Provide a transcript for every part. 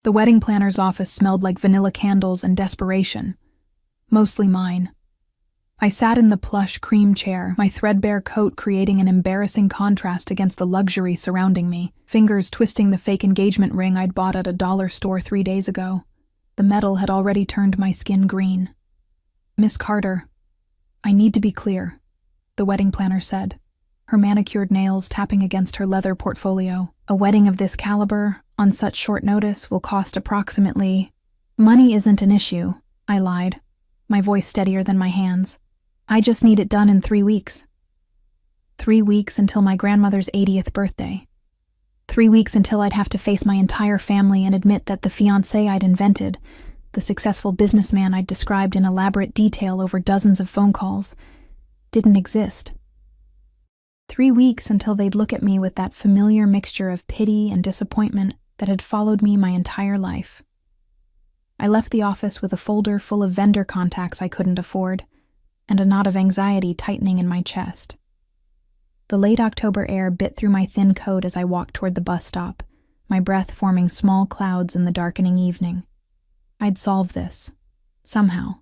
The wedding planner's office smelled like vanilla candles and desperation. Mostly mine. I sat in the plush cream chair, my threadbare coat creating an embarrassing contrast against the luxury surrounding me, fingers twisting the fake engagement ring I'd bought at a dollar store 3 days ago. The metal had already turned my skin green. "Miss Carter, I need to be clear," the wedding planner said, her manicured nails tapping against her leather portfolio. "A wedding of this caliber, on such short notice, will cost approximately—" "Money isn't an issue," I lied, my voice steadier than my hands. "I just need it done in 3 weeks. 3 weeks until my grandmother's 80th birthday. 3 weeks until I'd have to face my entire family and admit that the fiancé I'd invented, the successful businessman I'd described in elaborate detail over dozens of phone calls, didn't exist. 3 weeks until they'd look at me with that familiar mixture of pity and disappointment that had followed me my entire life. I left the office with a folder full of vendor contacts I couldn't afford, and a knot of anxiety tightening in my chest. The late October air bit through my thin coat as I walked toward the bus stop, my breath forming small clouds in the darkening evening. I'd solve this. Somehow.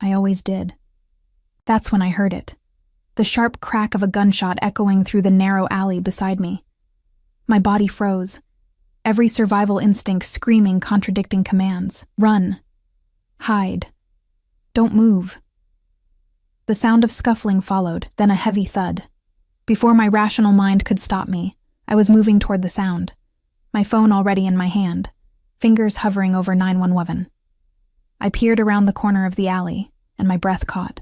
I always did. That's when I heard it. The sharp crack of a gunshot echoing through the narrow alley beside me. My body froze, every survival instinct screaming contradicting commands. Run. Hide. Don't move. The sound of scuffling followed, then a heavy thud. Before my rational mind could stop me, I was moving toward the sound, my phone already in my hand, fingers hovering over 911. I peered around the corner of the alley, and my breath caught.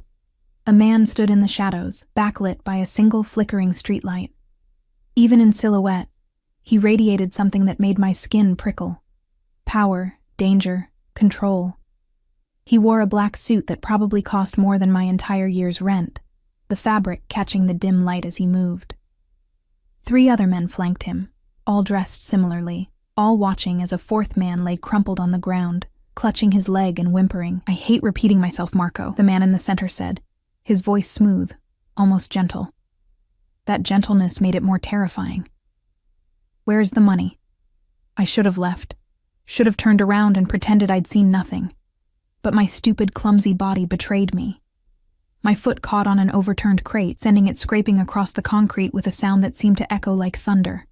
A man stood in the shadows, backlit by a single flickering streetlight. Even in silhouette, he radiated something that made my skin prickle. Power, danger, control. He wore a black suit that probably cost more than my entire year's rent, the fabric catching the dim light as he moved. 3 other men flanked him, all dressed similarly, all watching as a 4th man lay crumpled on the ground, clutching his leg and whimpering. "I hate repeating myself, Marco," the man in the center said, his voice smooth, almost gentle. That gentleness made it more terrifying. "Where's the money?" I should have left, should have turned around and pretended I'd seen nothing. But my stupid, clumsy body betrayed me. My foot caught on an overturned crate, sending it scraping across the concrete with a sound that seemed to echo like thunder.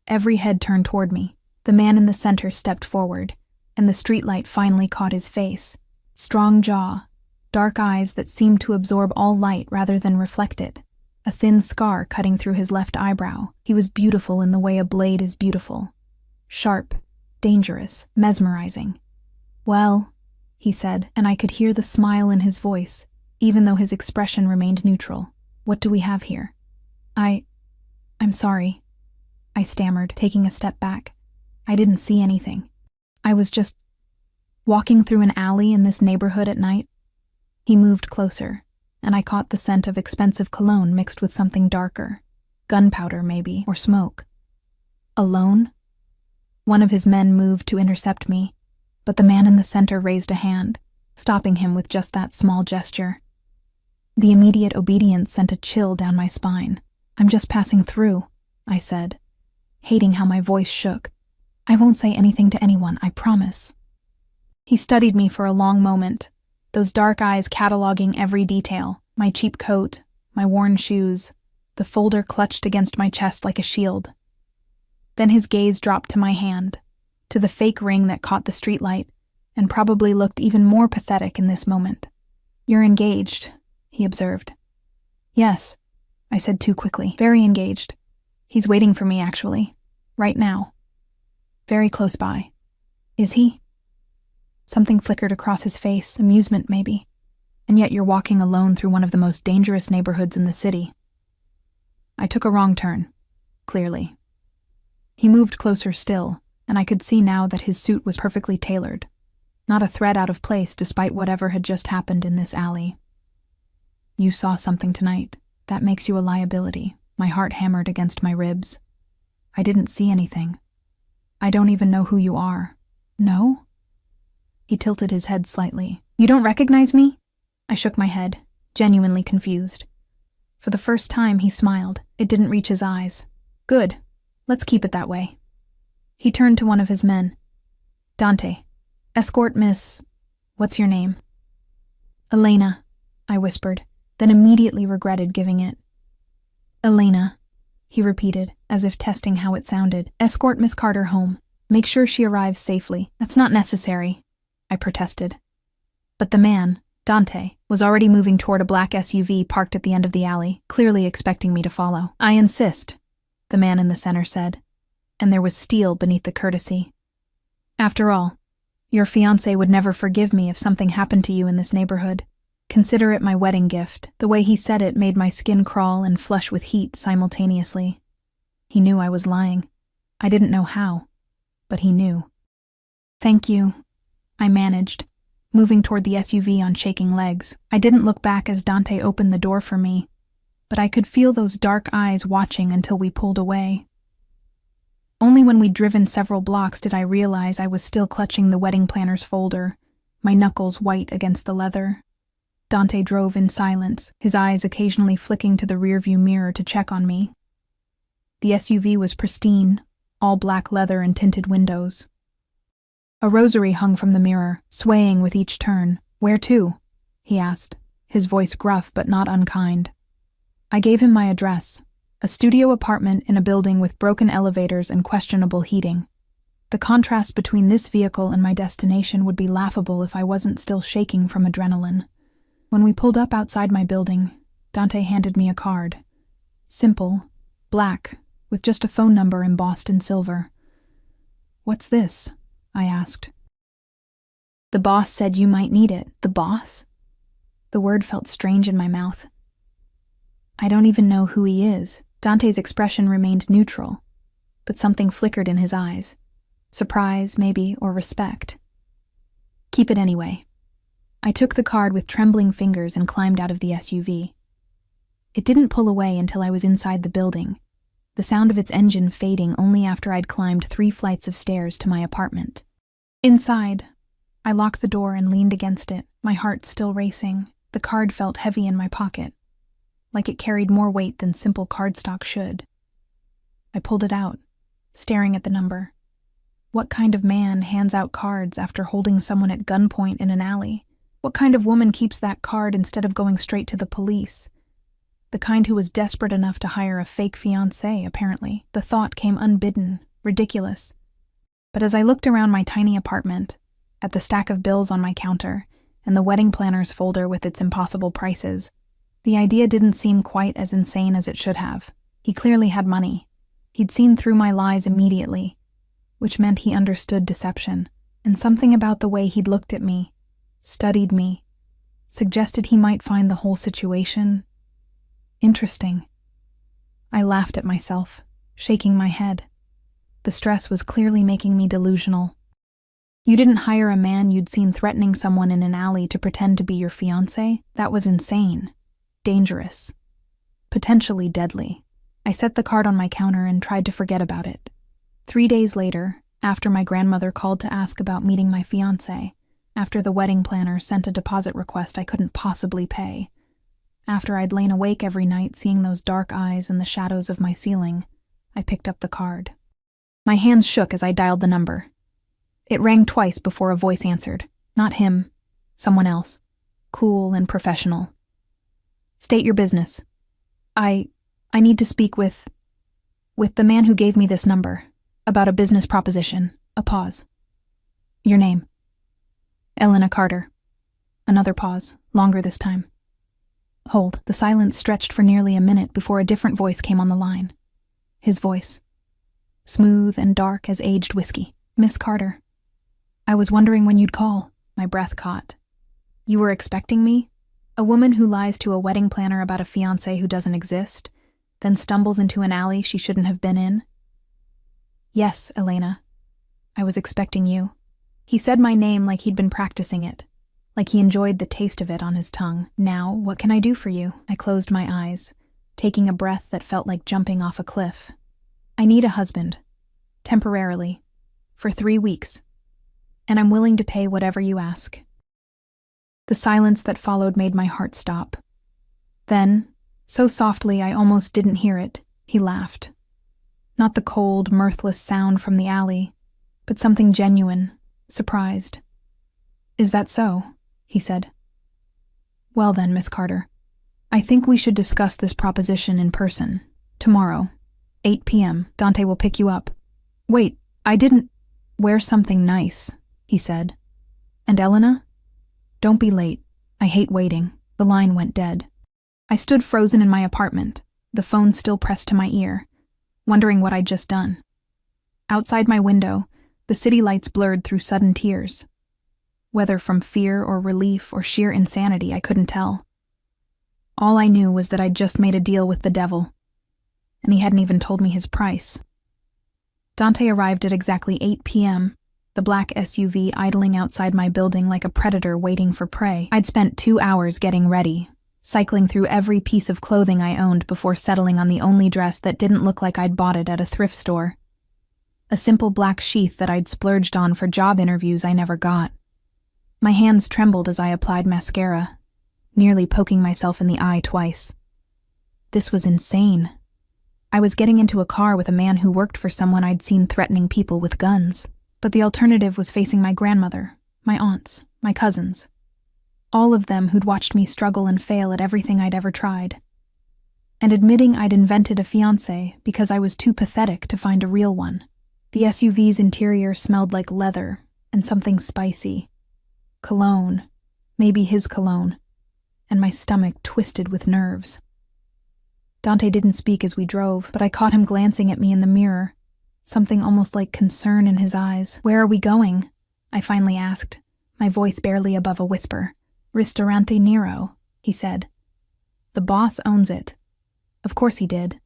Every head turned toward me. The man in the center stepped forward, and the streetlight finally caught his face. Strong jaw, dark eyes that seemed to absorb all light rather than reflect it. A thin scar cutting through his left eyebrow. He was beautiful in the way a blade is beautiful. Sharp, dangerous, mesmerizing. "Well," he said, and I could hear the smile in his voice, even though his expression remained neutral. "What do we have here?" I'm sorry," I stammered, taking a step back. "I didn't see anything. I was just walking through an alley in this neighborhood at night." He moved closer, and I caught the scent of expensive cologne mixed with something darker. Gunpowder, maybe, or smoke. "Alone?" One of his men moved to intercept me, but the man in the center raised a hand, stopping him with just that small gesture. The immediate obedience sent a chill down my spine. "I'm just passing through," I said, hating how my voice shook. "I won't say anything to anyone, I promise." He studied me for a long moment, those dark eyes cataloging every detail, my cheap coat, my worn shoes, the folder clutched against my chest like a shield. Then his gaze dropped to my hand, to the fake ring that caught the streetlight, and probably looked even more pathetic in this moment. "You're engaged," he observed. "Yes," I said too quickly. "Very engaged. He's waiting for me, actually. Right now. Very close by." "Is he?" Something flickered across his face, amusement maybe. "And yet you're walking alone through one of the most dangerous neighborhoods in the city." I took a wrong turn, clearly. He moved closer still, and I could see now that his suit was perfectly tailored. Not a thread out of place despite whatever had just happened in this alley. "You saw something tonight. That makes you a liability." My heart hammered against my ribs. "I didn't see anything. I don't even know who you are." "No?" He tilted his head slightly. "You don't recognize me?" I shook my head, genuinely confused. For the first time, he smiled. It didn't reach his eyes. "Good. Let's keep it that way." He turned to one of his men. Dante. Escort Miss... What's your name? Elena, I whispered, then immediately regretted giving it. Elena, he repeated, as if testing how it sounded. Escort Miss Carter home. Make sure she arrives safely. That's not necessary, I protested. But the man, Dante, was already moving toward a black SUV parked at the end of the alley, clearly expecting me to follow. I insist, the man in the center said, and there was steel beneath the courtesy. After all, your fiancé would never forgive me if something happened to you in this neighborhood. Consider it my wedding gift. The way he said it made my skin crawl and flush with heat simultaneously. He knew I was lying. I didn't know how, but he knew. Thank you, I managed, moving toward the SUV on shaking legs. I didn't look back as Dante opened the door for me, but I could feel those dark eyes watching until we pulled away. Only when we'd driven several blocks did I realize I was still clutching the wedding planner's folder, my knuckles white against the leather. Dante drove in silence, his eyes occasionally flicking to the rearview mirror to check on me. The SUV was pristine, all black leather and tinted windows. A rosary hung from the mirror, swaying with each turn. Where to? He asked, his voice gruff but not unkind. I gave him my address, a studio apartment in a building with broken elevators and questionable heating. The contrast between this vehicle and my destination would be laughable if I wasn't still shaking from adrenaline. When we pulled up outside my building, Dante handed me a card. Simple, black, with just a phone number embossed in silver. What's this? I asked. The boss said you might need it. The boss? The word felt strange in my mouth. I don't even know who he is. Dante's expression remained neutral, but something flickered in his eyes. Surprise, maybe, or respect. Keep it anyway. I took the card with trembling fingers and climbed out of the SUV. It didn't pull away until I was inside the building, the sound of its engine fading only after I'd climbed 3 flights of stairs to my apartment. Inside, I locked the door and leaned against it, my heart still racing. The card felt heavy in my pocket, like it carried more weight than simple cardstock should. I pulled it out, staring at the number. What kind of man hands out cards after holding someone at gunpoint in an alley? What kind of woman keeps that card instead of going straight to the police? The kind who was desperate enough to hire a fake fiancé, apparently. The thought came unbidden, ridiculous. But as I looked around my tiny apartment, at the stack of bills on my counter, and the wedding planner's folder with its impossible prices, the idea didn't seem quite as insane as it should have. He clearly had money. He'd seen through my lies immediately, which meant he understood deception, and something about the way he'd looked at me, studied me, suggested he might find the whole situation interesting. I laughed at myself, shaking my head. The stress was clearly making me delusional. You didn't hire a man you'd seen threatening someone in an alley to pretend to be your fiancé? That was insane. Dangerous. Potentially deadly. I set the card on my counter and tried to forget about it. 3 days later, after my grandmother called to ask about meeting my fiancé, after the wedding planner sent a deposit request I couldn't possibly pay, after I'd lain awake every night seeing those dark eyes in the shadows of my ceiling, I picked up the card. My hands shook as I dialed the number. It rang twice before a voice answered. Not him. Someone else. Cool and professional. State your business. I need to speak with the man who gave me this number, about a business proposition. A pause. Your name. Elena Carter. Another pause, longer this time. Hold. The silence stretched for nearly a minute before a different voice came on the line. His voice. Smooth and dark as aged whiskey. Miss Carter. I was wondering when you'd call. My breath caught. You were expecting me? A woman who lies to a wedding planner about a fiancé who doesn't exist, then stumbles into an alley she shouldn't have been in? Yes, Elena. I was expecting you. He said my name like he'd been practicing it, like he enjoyed the taste of it on his tongue. Now, what can I do for you? I closed my eyes, taking a breath that felt like jumping off a cliff. I need a husband. Temporarily. For 3 weeks. And I'm willing to pay whatever you ask. The silence that followed made my heart stop. Then, so softly I almost didn't hear it, he laughed. Not the cold, mirthless sound from the alley, but something genuine, surprised. "Is that so?" he said. "Well then, Miss Carter, I think we should discuss this proposition in person. Tomorrow, 8 p.m., Dante will pick you up." "Wait, I didn't—" "Wear something nice," he said. "And Elena? Don't be late. I hate waiting." The line went dead. I stood frozen in my apartment, the phone still pressed to my ear, wondering what I'd just done. Outside my window, the city lights blurred through sudden tears. Whether from fear or relief or sheer insanity, I couldn't tell. All I knew was that I'd just made a deal with the devil, and he hadn't even told me his price. Dante arrived at exactly 8 p.m., the black SUV idling outside my building like a predator waiting for prey. I'd spent 2 hours getting ready, cycling through every piece of clothing I owned before settling on the only dress that didn't look like I'd bought it at a thrift store. A simple black sheath that I'd splurged on for job interviews I never got. My hands trembled as I applied mascara, nearly poking myself in the eye twice. This was insane. I was getting into a car with a man who worked for someone I'd seen threatening people with guns. But the alternative was facing my grandmother, my aunts, my cousins. All of them who'd watched me struggle and fail at everything I'd ever tried. And admitting I'd invented a fiancé because I was too pathetic to find a real one. The SUV's interior smelled like leather and something spicy. Cologne, maybe his cologne, and my stomach twisted with nerves. Dante didn't speak as we drove, but I caught him glancing at me in the mirror, something almost like concern in his eyes. "Where are we going?" I finally asked, my voice barely above a whisper. "Ristorante Nero," he said. "The boss owns it." Of course he did.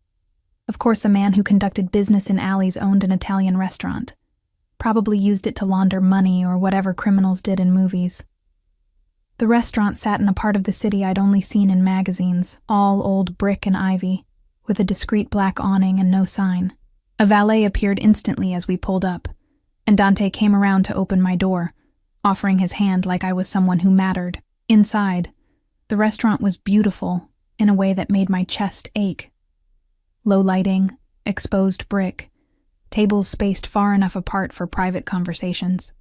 Of course a man who conducted business in alleys owned an Italian restaurant. Probably used it to launder money or whatever criminals did in movies. The restaurant sat in a part of the city I'd only seen in magazines, all old brick and ivy, with a discreet black awning and no sign. A valet appeared instantly as we pulled up, and Dante came around to open my door, offering his hand like I was someone who mattered. Inside, the restaurant was beautiful in a way that made my chest ache. Low lighting, exposed brick, tables spaced far enough apart for private conversations.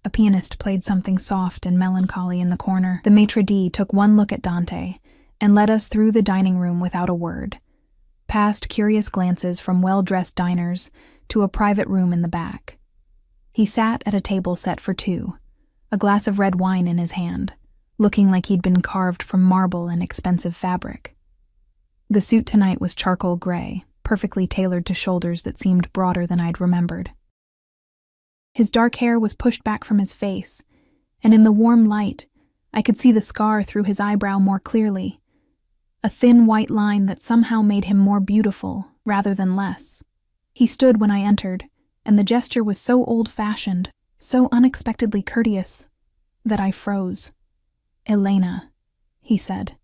A pianist played something soft and melancholy in the corner. The maitre d' took one look at Dante and led us through the dining room without a word, past curious glances from well-dressed diners to a private room in the back. He sat at a table set for two, a glass of red wine in his hand, looking like he'd been carved from marble and expensive fabric. The suit tonight was charcoal gray, perfectly tailored to shoulders that seemed broader than I'd remembered. His dark hair was pushed back from his face, and in the warm light, I could see the scar through his eyebrow more clearly, a thin white line that somehow made him more beautiful rather than less. He stood when I entered, and the gesture was so old-fashioned, so unexpectedly courteous, that I froze. "Elena," he said.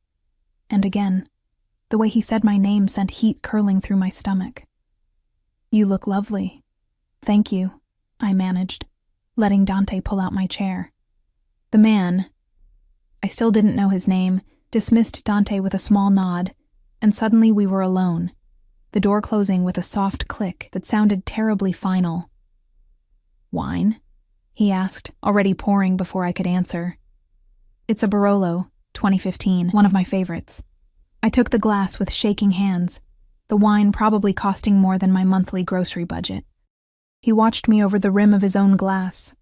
And again, the way he said my name sent heat curling through my stomach. "You look lovely." "Thank you," I managed, letting Dante pull out my chair. The man, I still didn't know his name, dismissed Dante with a small nod, and suddenly we were alone, the door closing with a soft click that sounded terribly final. "Wine?" he asked, already pouring before I could answer. "It's a Barolo, 2015, one of my favorites." I took the glass with shaking hands, the wine probably costing more than my monthly grocery budget. He watched me over the rim of his own glass,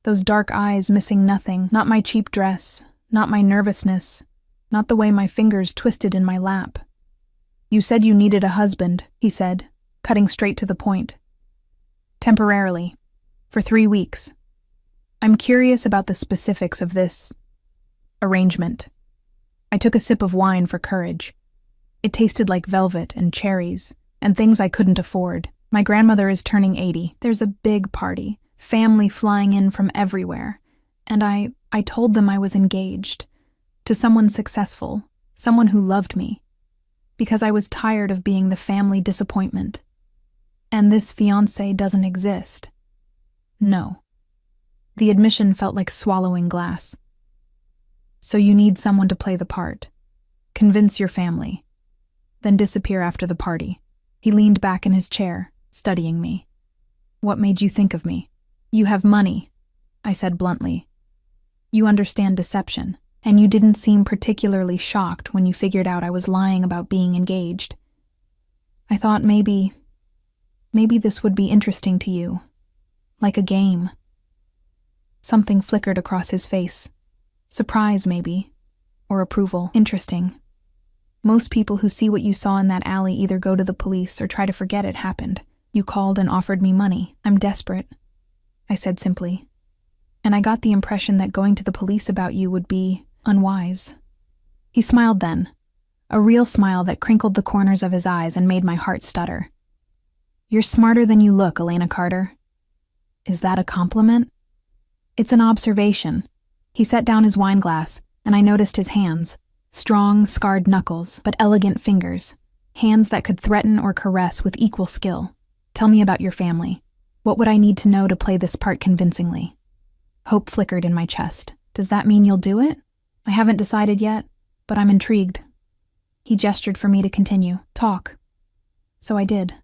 those dark eyes missing nothing, not my cheap dress, not my nervousness, not the way my fingers twisted in my lap. "You said you needed a husband," he said, cutting straight to the point. "Temporarily. For 3 weeks. I'm curious about the specifics of this arrangement." I took a sip of wine for courage. It tasted like velvet and cherries, and things I couldn't afford. My grandmother is turning 80. There's a big party, family flying in from everywhere, and I told them I was engaged. To someone successful, someone who loved me, because I was tired of being the family disappointment. And this fiancé doesn't exist. No. The admission felt like swallowing glass. "So you need someone to play the part. Convince your family. Then disappear after the party." He leaned back in his chair, studying me. "What made you think of me?" "You have money. I said bluntly. You understand deception, and you didn't seem particularly shocked when you figured out I was lying about being engaged. I thought maybe this would be interesting to you, like a game. Something flickered across his face. Surprise, maybe, or approval. Interesting. Most people who see what you saw in that alley either go to the police or try to forget it happened. You called and offered me money. I'm desperate, I said simply. And I got the impression that going to the police about you would be unwise. He smiled then, a real smile that crinkled the corners of his eyes and made my heart stutter. You're smarter than you look, Elena Carter. Is that a compliment? It's an observation. He set down his wine glass, and I noticed his hands. Strong, scarred knuckles, but elegant fingers. Hands that could threaten or caress with equal skill. Tell me about your family. What would I need to know to play this part convincingly? Hope flickered in my chest. Does that mean you'll do it? I haven't decided yet, but I'm intrigued. He gestured for me to continue. Talk. So I did.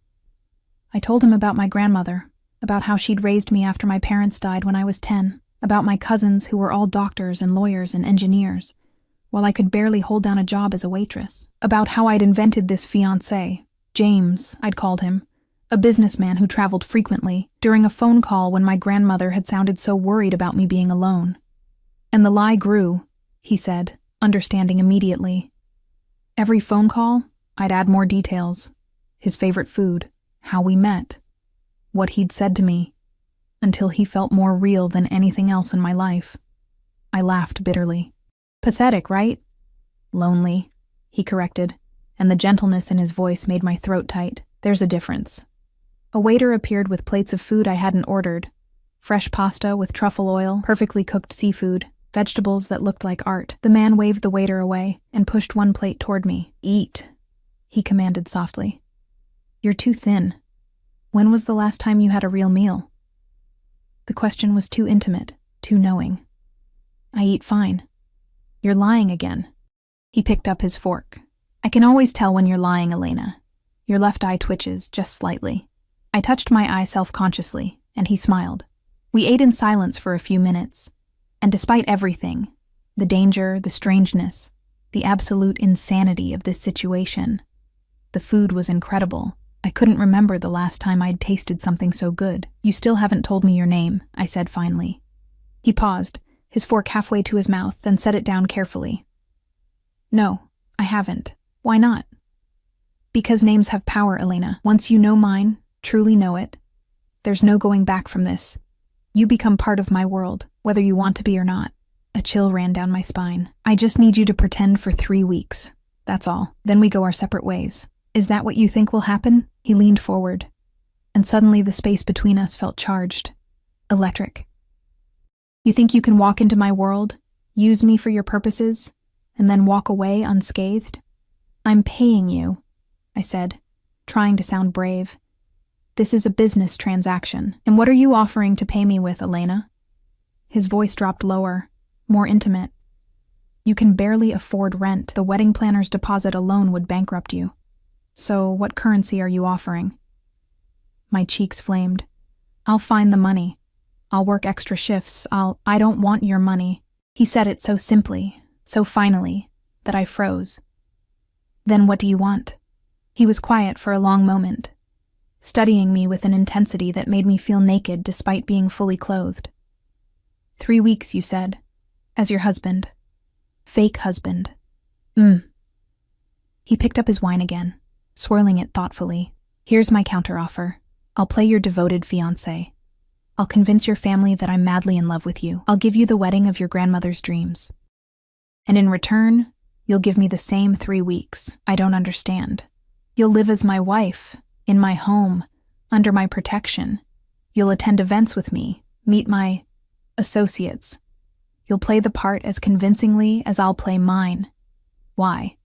I told him about my grandmother, about how she'd raised me after my parents died when I was 10, about my cousins who were all doctors and lawyers and engineers, while I could barely hold down a job as a waitress, about how I'd invented this fiancé, James, I'd called him, a businessman who traveled frequently, during a phone call when my grandmother had sounded so worried about me being alone. And the lie grew, he said, understanding immediately. Every phone call, I'd add more details. His favorite food, how we met, what he'd said to me, until he felt more real than anything else in my life. I laughed bitterly. Pathetic, right? Lonely, he corrected, and the gentleness in his voice made my throat tight. There's a difference. A waiter appeared with plates of food I hadn't ordered. Fresh pasta with truffle oil, perfectly cooked seafood, vegetables that looked like art. The man waved the waiter away and pushed one plate toward me. Eat, he commanded softly. You're too thin. When was the last time you had a real meal? The question was too intimate, too knowing. I eat fine. You're lying again. He picked up his fork. I can always tell when you're lying, Elena. Your left eye twitches, just slightly. I touched my eye self-consciously, and he smiled. We ate in silence for a few minutes, and despite everything, the danger, the strangeness, the absolute insanity of this situation, the food was incredible. I couldn't remember the last time I'd tasted something so good. You still haven't told me your name, I said finally. He paused, his fork halfway to his mouth, then set it down carefully. No, I haven't. Why not? Because names have power, Elena. Once you know mine, truly know it, there's no going back from this. You become part of my world, whether you want to be or not. A chill ran down my spine. I just need you to pretend for 3 weeks. That's all. Then we go our separate ways. Is that what you think will happen? He leaned forward, and suddenly the space between us felt charged, electric. You think you can walk into my world, use me for your purposes, and then walk away unscathed? I'm paying you, I said, trying to sound brave. This is a business transaction, and what are you offering to pay me with, Elena? His voice dropped lower, more intimate. You can barely afford rent. The wedding planner's deposit alone would bankrupt you. So what currency are you offering? My cheeks flamed. I'll find the money. I'll work extra shifts. I don't want your money. He said it so simply, so finally, that I froze. Then what do you want? He was quiet for a long moment, studying me with an intensity that made me feel naked despite being fully clothed. 3 weeks, you said, as your husband. Fake husband. He picked up his wine again, swirling it thoughtfully. Here's my counteroffer. I'll play your devoted fiancé. I'll convince your family that I'm madly in love with you. I'll give you the wedding of your grandmother's dreams. And in return, you'll give me the same 3 weeks. I don't understand. You'll live as my wife, in my home, under my protection. You'll attend events with me, meet my associates. You'll play the part as convincingly as I'll play mine. Why?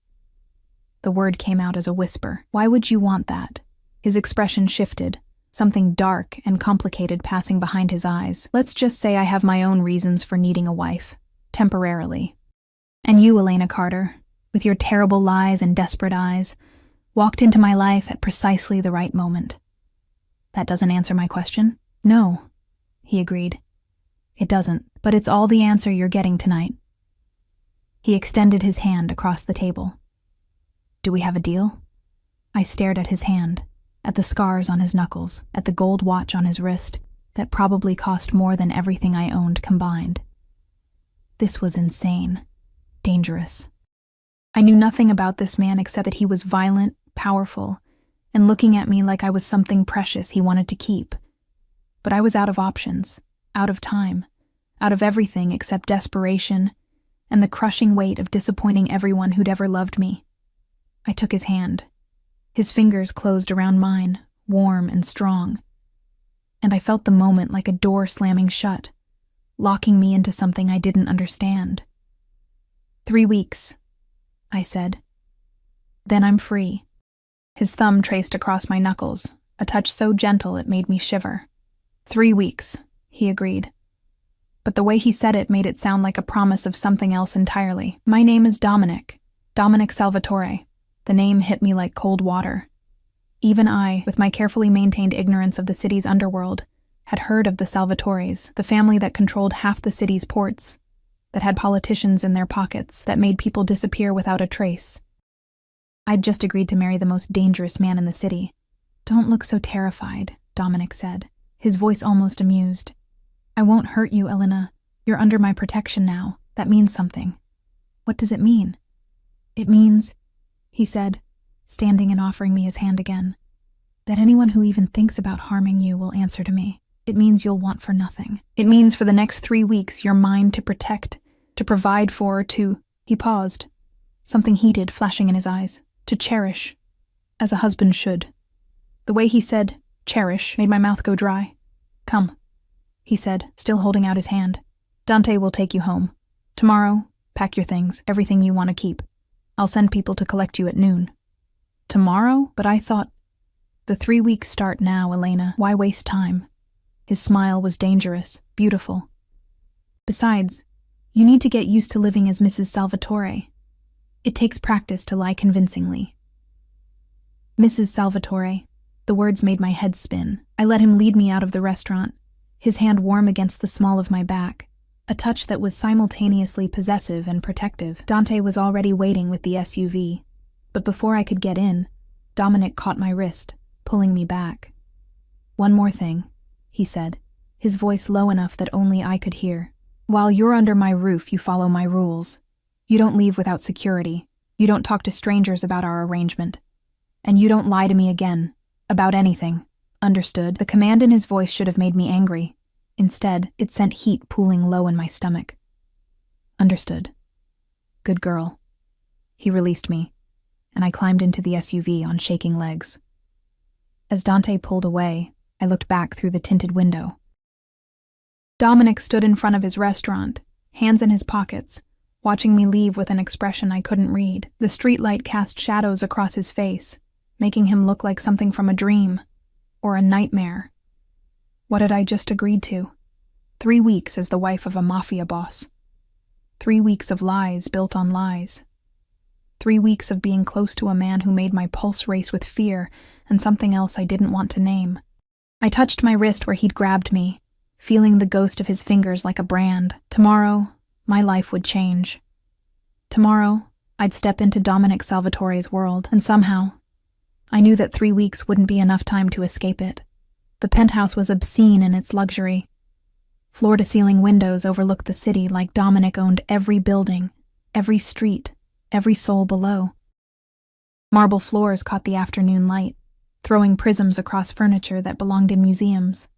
The word came out as a whisper. Why would you want that? His expression shifted, something dark and complicated passing behind his eyes. Let's just say I have my own reasons for needing a wife, temporarily. And you, Elena Carter, with your terrible lies and desperate eyes, walked into my life at precisely the right moment. That doesn't answer my question? No, he agreed. It doesn't, but it's all the answer you're getting tonight. He extended his hand across the table. Do we have a deal? I stared at his hand, at the scars on his knuckles, at the gold watch on his wrist that probably cost more than everything I owned combined. This was insane, dangerous. I knew nothing about this man except that he was violent, powerful, and looking at me like I was something precious he wanted to keep. But I was out of options, out of time, out of everything except desperation and the crushing weight of disappointing everyone who'd ever loved me. I took his hand. His fingers closed around mine, warm and strong. And I felt the moment like a door slamming shut, locking me into something I didn't understand. 3 weeks, I said. Then I'm free. His thumb traced across my knuckles, a touch so gentle it made me shiver. 3 weeks, he agreed. But the way he said it made it sound like a promise of something else entirely. My name is Dominic Salvatore. The name hit me like cold water. Even I, with my carefully maintained ignorance of the city's underworld, had heard of the Salvatores, the family that controlled half the city's ports, that had politicians in their pockets, that made people disappear without a trace. I'd just agreed to marry the most dangerous man in the city. Don't look so terrified, Dominic said, his voice almost amused. I won't hurt you, Elena. You're under my protection now. That means something. What does it mean? It means, he said, standing and offering me his hand again, that anyone who even thinks about harming you will answer to me. It means you'll want for nothing. It means for the next 3 weeks you're mine to protect, to provide for, to... He paused, something heated flashing in his eyes. To cherish, as a husband should. The way he said, cherish, made my mouth go dry. Come, he said, still holding out his hand. Dante will take you home. Tomorrow, pack your things, everything you want to keep. I'll send people to collect you at noon. Tomorrow? But I thought, the 3 weeks start now, Elena. Why waste time? His smile was dangerous, beautiful. Besides, you need to get used to living as Mrs. Salvatore. It takes practice to lie convincingly. Mrs. Salvatore. The words made my head spin. I let him lead me out of the restaurant, his hand warm against the small of my back, a touch that was simultaneously possessive and protective. Dante was already waiting with the SUV, but before I could get in, Dominic caught my wrist, pulling me back. One more thing, he said, his voice low enough that only I could hear. While you're under my roof, you follow my rules. You don't leave without security. You don't talk to strangers about our arrangement. And you don't lie to me again. About anything. Understood? The command in his voice should have made me angry. Instead, it sent heat pooling low in my stomach. Understood. Good girl. He released me, and I climbed into the SUV on shaking legs. As Dante pulled away, I looked back through the tinted window. Dominic stood in front of his restaurant, hands in his pockets, watching me leave with an expression I couldn't read. The streetlight cast shadows across his face, making him look like something from a dream, or a nightmare. What had I just agreed to? 3 weeks as the wife of a mafia boss. 3 weeks of lies built on lies. 3 weeks of being close to a man who made my pulse race with fear and something else I didn't want to name. I touched my wrist where he'd grabbed me, feeling the ghost of his fingers like a brand. Tomorrow, my life would change. Tomorrow, I'd step into Dominic Salvatore's world, and somehow, I knew that 3 weeks wouldn't be enough time to escape it. The penthouse was obscene in its luxury. Floor-to-ceiling windows overlooked the city like Dominic owned every building, every street, every soul below. Marble floors caught the afternoon light, throwing prisms across furniture that belonged in museums.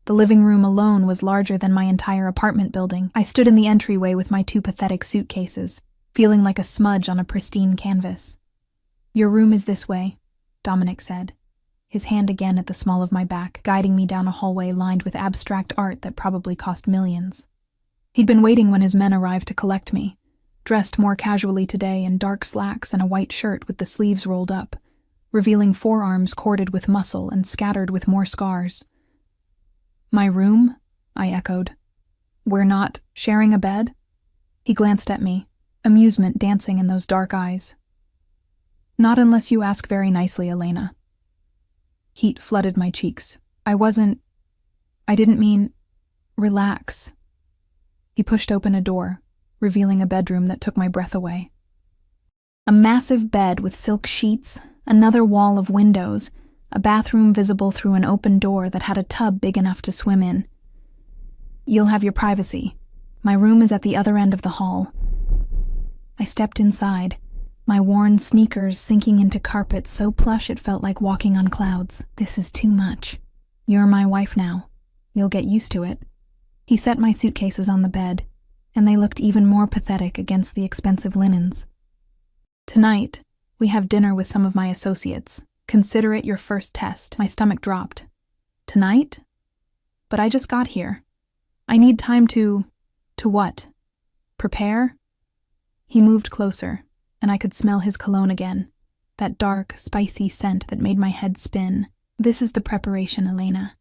The living room alone was larger than my entire apartment building. I stood in the entryway with my 2 pathetic suitcases, feeling like a smudge on a pristine canvas. Your room is this way, Dominic said, his hand again at the small of my back, guiding me down a hallway lined with abstract art that probably cost millions. He'd been waiting when his men arrived to collect me, dressed more casually today in dark slacks and a white shirt with the sleeves rolled up, revealing forearms corded with muscle and scattered with more scars. My room? I echoed. We're not sharing a bed? He glanced at me, amusement dancing in those dark eyes. Not unless you ask very nicely, Elena. Heat flooded my cheeks. I didn't mean... Relax, He pushed open a door, revealing a bedroom that took my breath away. A massive bed with silk sheets, another wall of windows, a bathroom visible through an open door that had a tub big enough to swim in. "You'll have your privacy. My room is at the other end of the hall." I stepped inside, my worn sneakers sinking into carpet so plush it felt like walking on clouds. "This is too much. You're my wife now. You'll get used to it." He set my suitcases on the bed, and they looked even more pathetic against the expensive linens. "Tonight, we have dinner with some of my associates. Consider it your first test." My stomach dropped. "Tonight? But I just got here. I need time to what? Prepare?" He moved closer, and I could smell his cologne again, that dark, spicy scent that made my head spin. "This is the preparation, Elena.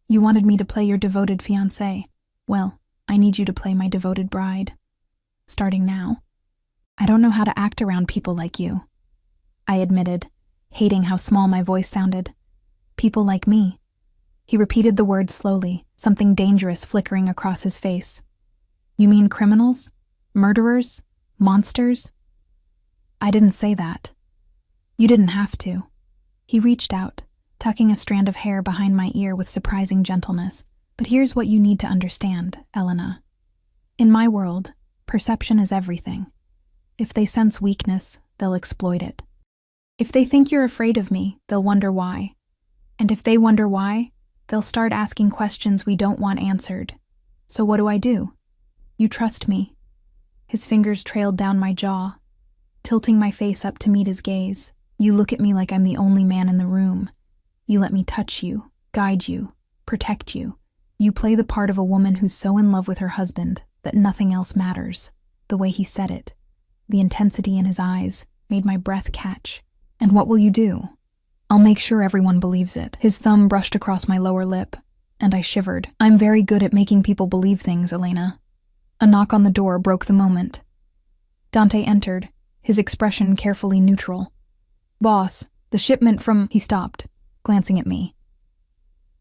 You wanted me to play your devoted fiancée. Well, I need you to play my devoted bride. Starting now." "I don't know how to act around people like you," I admitted, hating how small my voice sounded. "People like me." He repeated the word slowly, something dangerous flickering across his face. "You mean criminals? Murderers? Monsters?" "I didn't say that." "You didn't have to." He reached out, tucking a strand of hair behind my ear with surprising gentleness. "But here's what you need to understand, Elena. In my world, perception is everything. If they sense weakness, they'll exploit it. If they think you're afraid of me, they'll wonder why. And if they wonder why, they'll start asking questions we don't want answered. So what do? You trust me." His fingers trailed down my jaw, tilting my face up to meet his gaze. "You look at me like I'm the only man in the room. You let me touch you, guide you, protect you. You play the part of a woman who's so in love with her husband that nothing else matters." The way he said it, the intensity in his eyes, made my breath catch. "And what will you do?" "I'll make sure everyone believes it." His thumb brushed across my lower lip, and I shivered. "I'm very good at making people believe things, Elena." A knock on the door broke the moment. Dante entered, his expression carefully neutral. "Boss, the shipment from—" He stopped, glancing at me.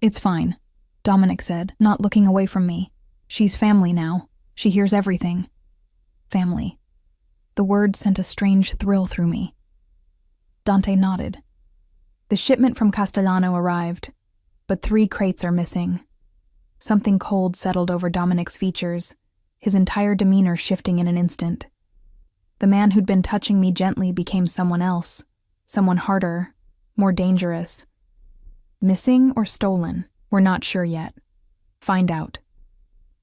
"It's fine," Dominic said, not looking away from me. "She's family now. She hears everything." Family. The word sent a strange thrill through me. Dante nodded. "The shipment from Castellano arrived, but 3 crates are missing." Something cold settled over Dominic's features, his entire demeanor shifting in an instant. The man who'd been touching me gently became someone else, someone harder, more dangerous. Missing or stolen? We're not sure yet. Find out.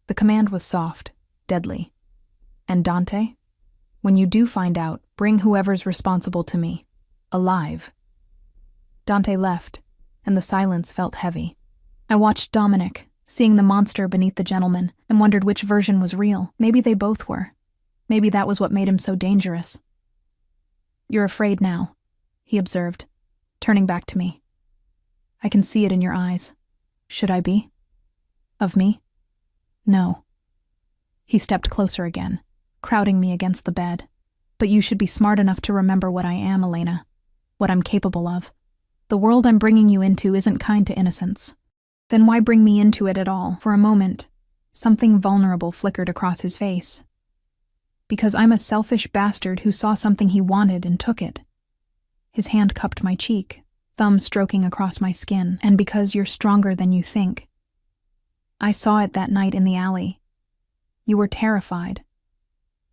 The command was soft, deadly. "And Dante? When you do find out, bring whoever's responsible to me. Alive." Dante left, and the silence felt heavy. I watched Dominic, seeing the monster beneath the gentleman, and wondered which version was real. Maybe they both were. Maybe that was what made him so dangerous. "You're afraid now," he observed, turning back to me. "I can see it in your eyes. Should I be? Of me? No." He stepped closer again, crowding me against the bed. "But you should be smart enough to remember what I am, Elena, what I'm capable of. The world I'm bringing you into isn't kind to innocence. Then why bring me into it at all?" For a moment, something vulnerable flickered across his face. "Because I'm a selfish bastard who saw something he wanted and took it." His hand cupped my cheek, thumb stroking across my skin. "And because you're stronger than you think. I saw it that night in the alley. You were terrified.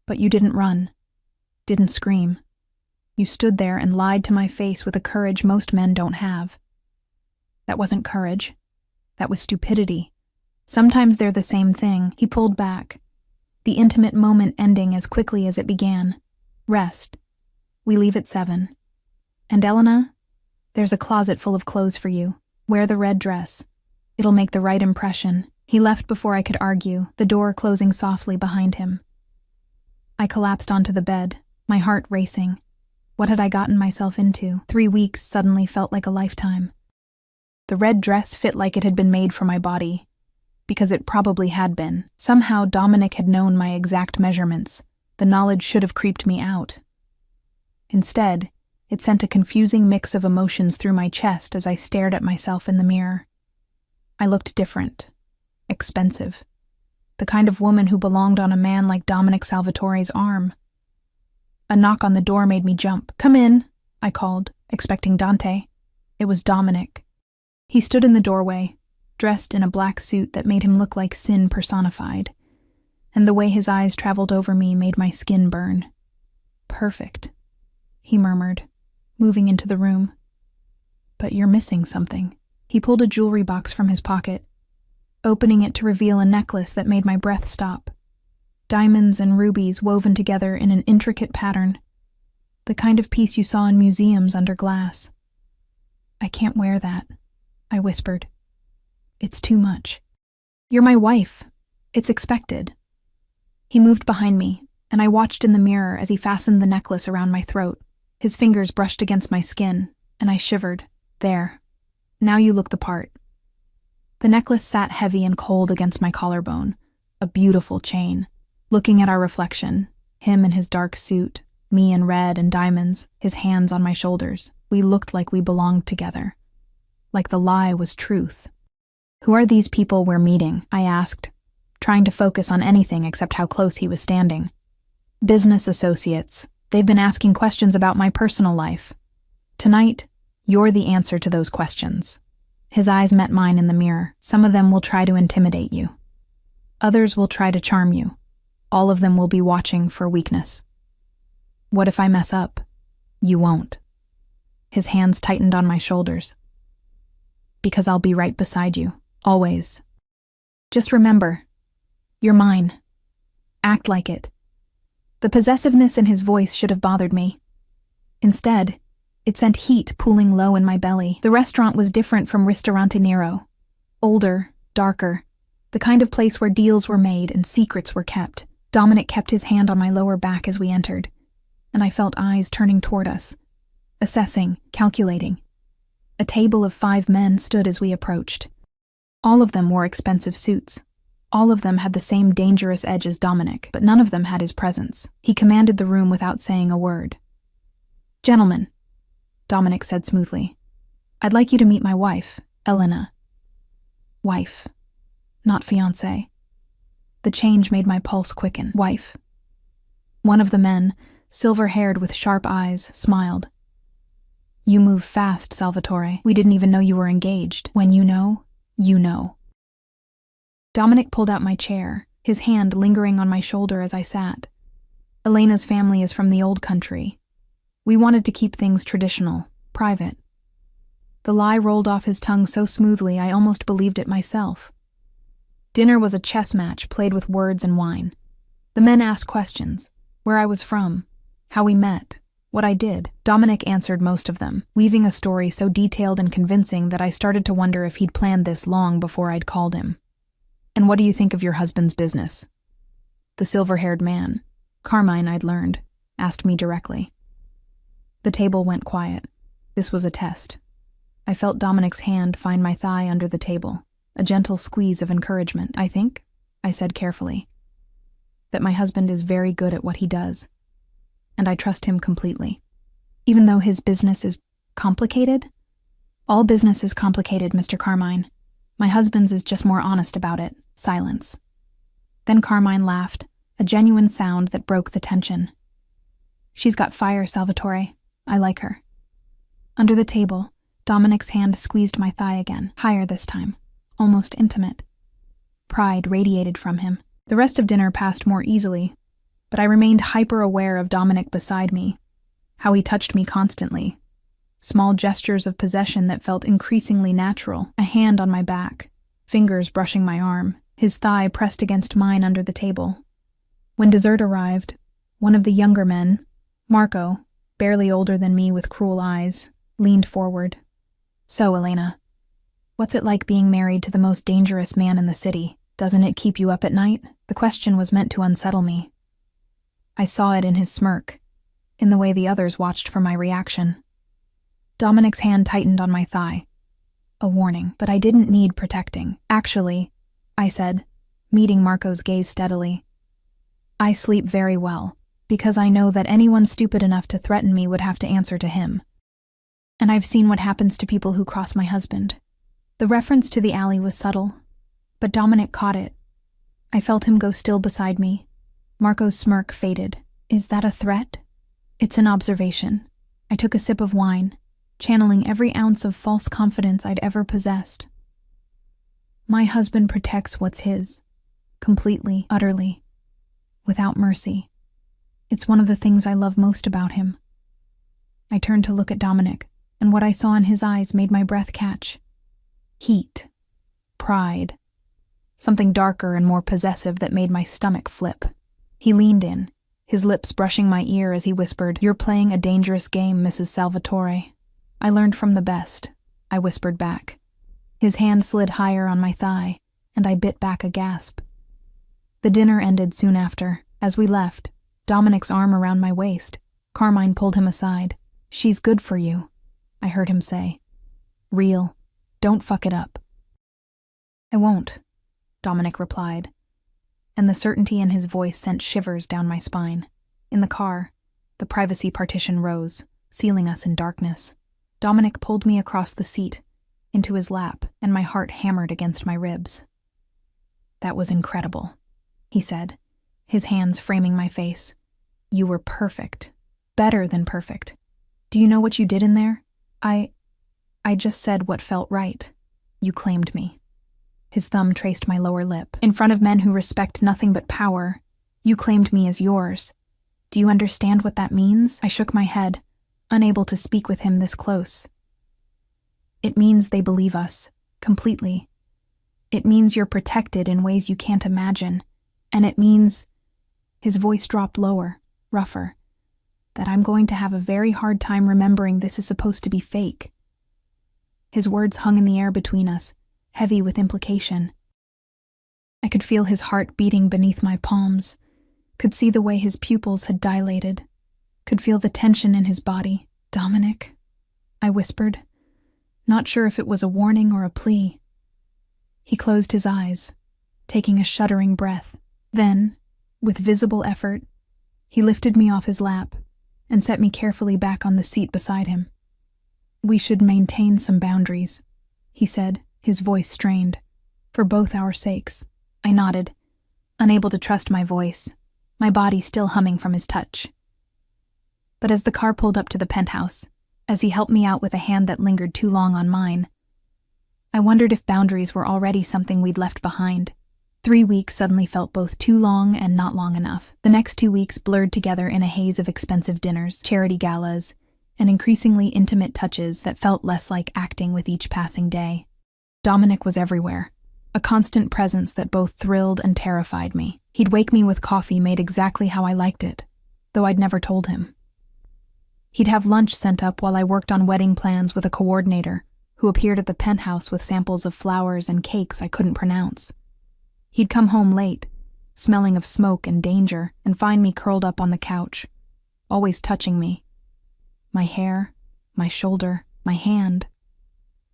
But you didn't run, didn't scream. You stood there and lied to my face with a courage most men don't have. That wasn't courage. That was stupidity. Sometimes they're the same thing." He pulled back, the intimate moment ending as quickly as it began. "Rest. We leave at 7. And Elena, there's a closet full of clothes for you. Wear the red dress. It'll make the right impression." He left before I could argue, the door closing softly behind him. I collapsed onto the bed, my heart racing. What had I gotten myself into? 3 weeks suddenly felt like a lifetime. The red dress fit like it had been made for my body, because it probably had been. Somehow Dominic had known my exact measurements. The knowledge should have creeped me out. Instead, it sent a confusing mix of emotions through my chest as I stared at myself in the mirror. I looked different. Expensive. the kind of woman who belonged on a man like Dominic Salvatore's arm. A knock on the door made me jump. "Come in," I called, expecting Dante. It was Dominic. He stood in the doorway, dressed in a black suit that made him look like sin personified, and the way his eyes traveled over me made my skin burn. "Perfect," he murmured, moving into the room. "But you're missing something." He pulled a jewelry box from his pocket, opening it to reveal a necklace that made my breath stop. Diamonds and rubies woven together in an intricate pattern, the kind of piece you saw in museums under glass. "I can't wear that," I whispered. "It's too much." "You're my wife. It's expected." He moved behind me, and I watched in the mirror as he fastened the necklace around my throat. His fingers brushed against my skin, and I shivered. "There. Now you look the part." The necklace sat heavy and cold against my collarbone, a beautiful chain. Looking at our reflection, him in his dark suit, me in red and diamonds, his hands on my shoulders, we looked like we belonged together. Like the lie was truth. "Who are these people we're meeting?" I asked, trying to focus on anything except how close he was standing. "Business associates. They've been asking questions about my personal life. Tonight, you're the answer to those questions." His eyes met mine in the mirror. "Some of them will try to intimidate you. Others will try to charm you. All of them will be watching for weakness. What if I mess up? You won't." His hands tightened on my shoulders. "Because I'll be right beside you, always. Just remember, you're mine. Act like it." The possessiveness in his voice should have bothered me. Instead, it sent heat pooling low in my belly. The restaurant was different from Ristorante Nero. Older, darker, the kind of place where deals were made and secrets were kept. Dominic kept his hand on my lower back as we entered, and I felt eyes turning toward us, assessing, calculating. A table of 5 men stood as we approached. All of them wore expensive suits. All of them had the same dangerous edge as Dominic, but none of them had his presence. He commanded the room without saying a word. "Gentlemen," Dominic said smoothly, "I'd like you to meet my wife, Elena." Wife, not fiancé. The change made my pulse quicken. Wife. One of the men, silver-haired with sharp eyes, smiled. "You move fast, Salvatore. We didn't even know you were engaged. When you know, you know." Dominic pulled out my chair, his hand lingering on my shoulder as I sat. "Elena's family is from the old country. We wanted to keep things traditional, private." The lie rolled off his tongue so smoothly I almost believed it myself. Dinner was a chess match played with words and wine. The men asked questions: where I was from, how we met, what I did. Dominic answered most of them, weaving a story so detailed and convincing that I started to wonder if he'd planned this long before I'd called him. "And what do you think of your husband's business?" The silver-haired man, Carmine I'd learned, asked me directly. The table went quiet. This was a test. I felt Dominic's hand find my thigh under the table, a gentle squeeze of encouragement. "I think," I said carefully, "that my husband is very good at what he does, and I trust him completely. Even though his business is complicated?" "All business is complicated, Mr. Carmine. My husband's is just more honest about it." Silence. Then Carmine laughed, a genuine sound that broke the tension. "She's got fire, Salvatore. I like her." Under the table, Dominic's hand squeezed my thigh again, higher this time, almost intimate. Pride radiated from him. The rest of dinner passed more easily, but I remained hyper-aware of Dominic beside me, how he touched me constantly. Small gestures of possession that felt increasingly natural, a hand on my back, fingers brushing my arm, his thigh pressed against mine under the table. When dessert arrived, one of the younger men, Marco, barely older than me with cruel eyes, leaned forward. "So, Elena, what's it like being married to the most dangerous man in the city? Doesn't it keep you up at night?" The question was meant to unsettle me. I saw it in his smirk, in the way the others watched for my reaction. Dominic's hand tightened on my thigh. A warning, but I didn't need protecting. "Actually," I said, meeting Marco's gaze steadily, "I sleep very well, because I know that anyone stupid enough to threaten me would have to answer to him. And I've seen what happens to people who cross my husband." The reference to the alley was subtle, but Dominic caught it. I felt him go still beside me. Marco's smirk faded. Is that a threat? It's an observation. I took a sip of wine, channeling every ounce of false confidence I'd ever possessed. My husband protects what's his. Completely, utterly. Without mercy. It's one of the things I love most about him. I turned to look at Dominic, and what I saw in his eyes made my breath catch. Heat. Pride. Something darker and more possessive that made my stomach flip. He leaned in, his lips brushing my ear as he whispered, "You're playing a dangerous game, Mrs. Salvatore." "I learned from the best," I whispered back. His hand slid higher on my thigh, and I bit back a gasp. The dinner ended soon after. As we left, Dominic's arm around my waist, Carmine pulled him aside. "She's good for you," I heard him say. "Real. Don't fuck it up." "I won't," Dominic replied, and the certainty in his voice sent shivers down my spine. In the car, the privacy partition rose, sealing us in darkness. Dominic pulled me across the seat, into his lap, and my heart hammered against my ribs. "That was incredible," he said, his hands framing my face. "You were perfect. Better than perfect. Do you know what you did in there? I just said what felt right. You claimed me." His thumb traced my lower lip. "In front of men who respect nothing but power, you claimed me as yours. Do you understand what that means?" I shook my head, unable to speak with him this close. "It means they believe us, completely. It means you're protected in ways you can't imagine. And it means," his voice dropped lower, rougher, "that I'm going to have a very hard time remembering this is supposed to be fake." His words hung in the air between us, heavy with implication. I could feel his heart beating beneath my palms, could see the way his pupils had dilated, could feel the tension in his body. "Dominic," I whispered, not sure if it was a warning or a plea. He closed his eyes, taking a shuddering breath. Then, with visible effort, he lifted me off his lap and set me carefully back on the seat beside him. "We should maintain some boundaries," he said, his voice strained. "For both our sakes." I nodded, unable to trust my voice, my body still humming from his touch. But as the car pulled up to the penthouse, as he helped me out with a hand that lingered too long on mine, I wondered if boundaries were already something we'd left behind. 3 weeks suddenly felt both too long and not long enough. The next 2 weeks blurred together in a haze of expensive dinners, charity galas, and increasingly intimate touches that felt less like acting with each passing day. Dominic was everywhere, a constant presence that both thrilled and terrified me. He'd wake me with coffee made exactly how I liked it, though I'd never told him. He'd have lunch sent up while I worked on wedding plans with a coordinator who appeared at the penthouse with samples of flowers and cakes I couldn't pronounce. He'd come home late, smelling of smoke and danger, and find me curled up on the couch, always touching me. My hair, my shoulder, my hand,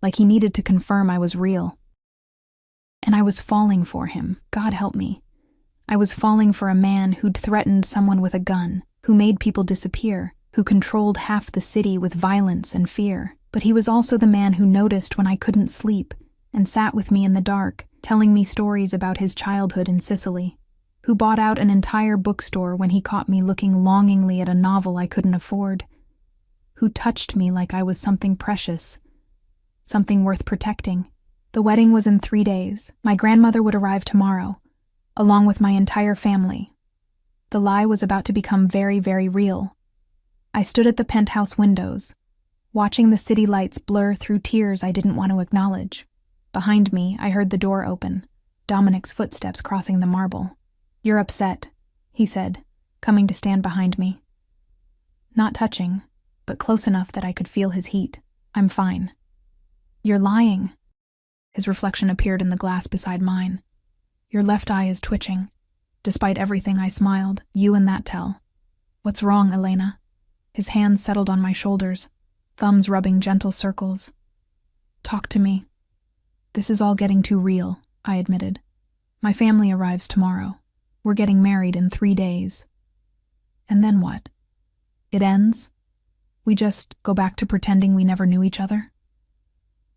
like he needed to confirm I was real. And I was falling for him, God help me. I was falling for a man who'd threatened someone with a gun, who made people disappear, who controlled half the city with violence and fear. But he was also the man who noticed when I couldn't sleep and sat with me in the dark, telling me stories about his childhood in Sicily, who bought out an entire bookstore when he caught me looking longingly at a novel I couldn't afford, who touched me like I was something precious, something worth protecting. The wedding was in 3 days. My grandmother would arrive tomorrow, along with my entire family. The lie was about to become very, very real. I stood at the penthouse windows, watching the city lights blur through tears I didn't want to acknowledge. Behind me, I heard the door open, Dominic's footsteps crossing the marble. "You're upset," he said, coming to stand behind me. Not touching, but close enough that I could feel his heat. "I'm fine." "You're lying." His reflection appeared in the glass beside mine. "Your left eye is twitching." Despite everything, I smiled. "You and that tell." "What's wrong, Elena?" His hands settled on my shoulders, thumbs rubbing gentle circles. "Talk to me." "This is all getting too real," I admitted. "My family arrives tomorrow. We're getting married in 3 days. And then what? It ends? We just go back to pretending we never knew each other?"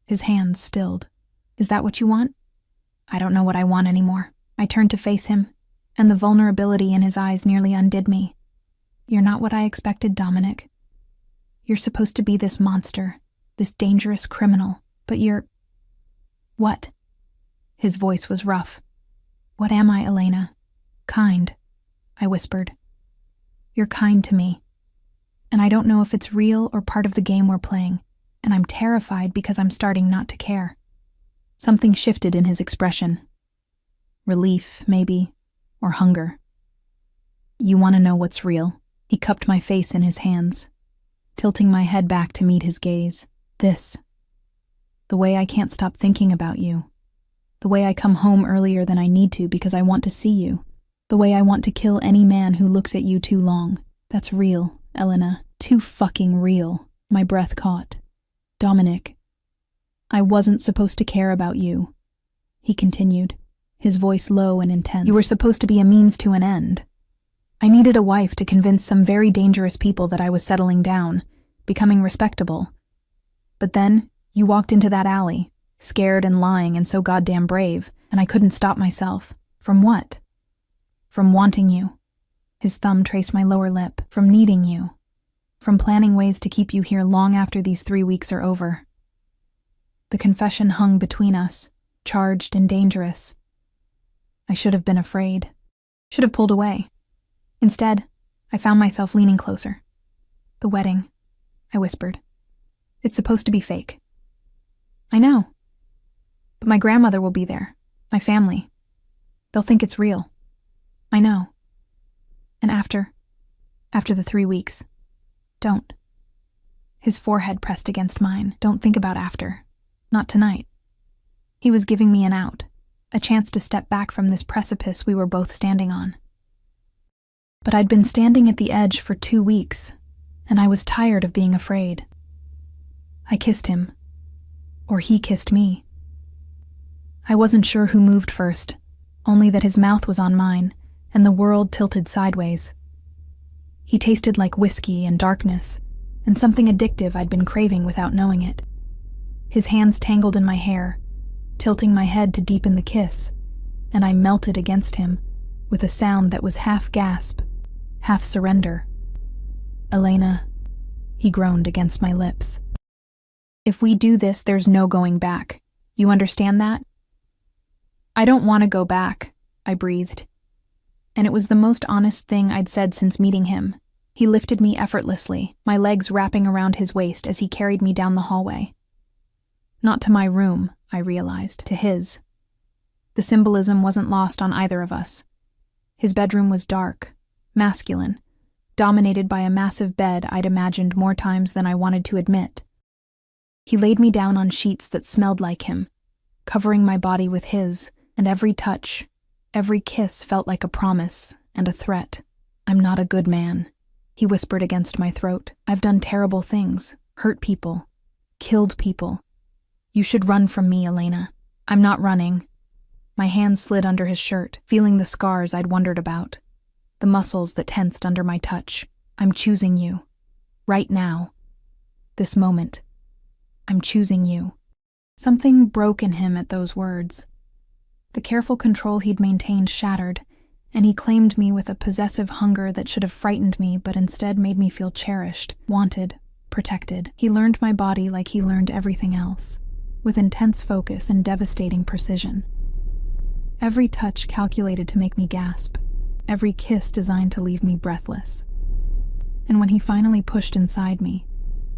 His hands stilled. "Is that what you want?" "I don't know what I want anymore," I turned to face him, and the vulnerability in his eyes nearly undid me. You're not what I expected, Dominic. You're supposed to be this monster, this dangerous criminal, but you're... What? His voice was rough. What am I, Elena? Kind, I whispered. You're kind to me. And I don't know if it's real or part of the game we're playing, and I'm terrified because I'm starting not to care. Something shifted in his expression. Relief, maybe, or hunger. You want to know what's real? He cupped my face in his hands, tilting my head back to meet his gaze. This. The way I can't stop thinking about you. The way I come home earlier than I need to because I want to see you. The way I want to kill any man who looks at you too long. That's real, Elena. Too fucking real. My breath caught. Dominic. I wasn't supposed to care about you, he continued, his voice low and intense. You were supposed to be a means to an end. I needed a wife to convince some very dangerous people that I was settling down, becoming respectable. But then, you walked into that alley, scared and lying and so goddamn brave, and I couldn't stop myself. From what? From wanting you. His thumb traced my lower lip. From needing you. From planning ways to keep you here long after these 3 weeks are over. The confession hung between us, charged and dangerous. I should have been afraid. Should have pulled away. Instead, I found myself leaning closer. The wedding, I whispered. It's supposed to be fake. I know. But my grandmother will be there. My family. They'll think it's real. I know. And after the 3 weeks, don't. His forehead pressed against mine. Don't think about after. Not tonight. He was giving me an out, a chance to step back from this precipice we were both standing on. But I'd been standing at the edge for 2 weeks, and I was tired of being afraid. I kissed him. Or he kissed me. I wasn't sure who moved first, only that his mouth was on mine, and the world tilted sideways. He tasted like whiskey and darkness, and something addictive I'd been craving without knowing it. His hands tangled in my hair, tilting my head to deepen the kiss, and I melted against him, with a sound that was half gasp, half surrender. Elena, he groaned against my lips. If we do this, there's no going back. You understand that? I don't want to go back, I breathed. And it was the most honest thing I'd said since meeting him. He lifted me effortlessly, my legs wrapping around his waist as he carried me down the hallway. Not to my room, I realized, to his. The symbolism wasn't lost on either of us. His bedroom was dark, masculine, dominated by a massive bed I'd imagined more times than I wanted to admit. He laid me down on sheets that smelled like him, covering my body with his, and every touch, every kiss felt like a promise and a threat. I'm not a good man, he whispered against my throat. I've done terrible things, hurt people, killed people. You should run from me, Elena. I'm not running. My hands slid under his shirt, feeling the scars I'd wondered about, the muscles that tensed under my touch. I'm choosing you. Right now. This moment. I'm choosing you. Something broke in him at those words. The careful control he'd maintained shattered, and he claimed me with a possessive hunger that should have frightened me but instead made me feel cherished, wanted, protected. He learned my body like he learned everything else, with intense focus and devastating precision. Every touch calculated to make me gasp, every kiss designed to leave me breathless. And when he finally pushed inside me,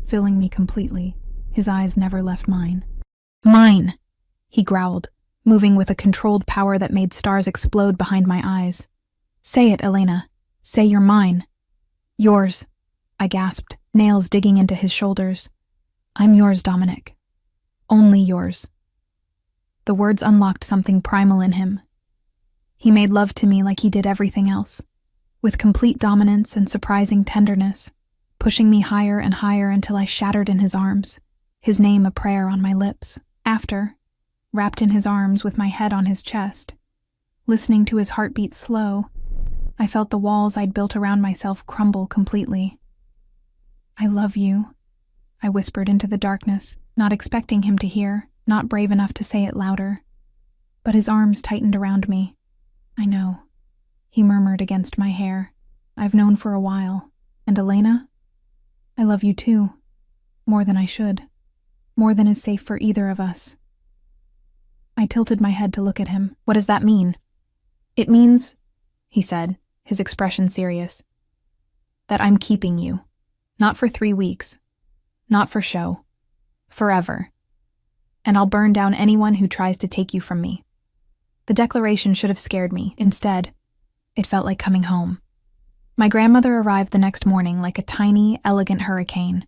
filling me completely, his eyes never left mine. Mine, he growled, moving with a controlled power that made stars explode behind my eyes. Say it, Elena. Say you're mine. Yours, I gasped, nails digging into his shoulders. I'm yours, Dominic. Only yours. The words unlocked something primal in him. He made love to me like he did everything else, with complete dominance and surprising tenderness, pushing me higher and higher until I shattered in his arms, his name a prayer on my lips. After, wrapped in his arms with my head on his chest, listening to his heartbeat slow, I felt the walls I'd built around myself crumble completely. I love you, I whispered into the darkness, not expecting him to hear, not brave enough to say it louder. But his arms tightened around me, I know, he murmured against my hair. I've known for a while. And Elena? I love you too. More than I should. More than is safe for either of us. I tilted my head to look at him. What does that mean? It means, he said, his expression serious, that I'm keeping you. Not for 3 weeks. Not for show. Forever. And I'll burn down anyone who tries to take you from me. The declaration should have scared me. Instead, it felt like coming home. My grandmother arrived the next morning like a tiny, elegant hurricane.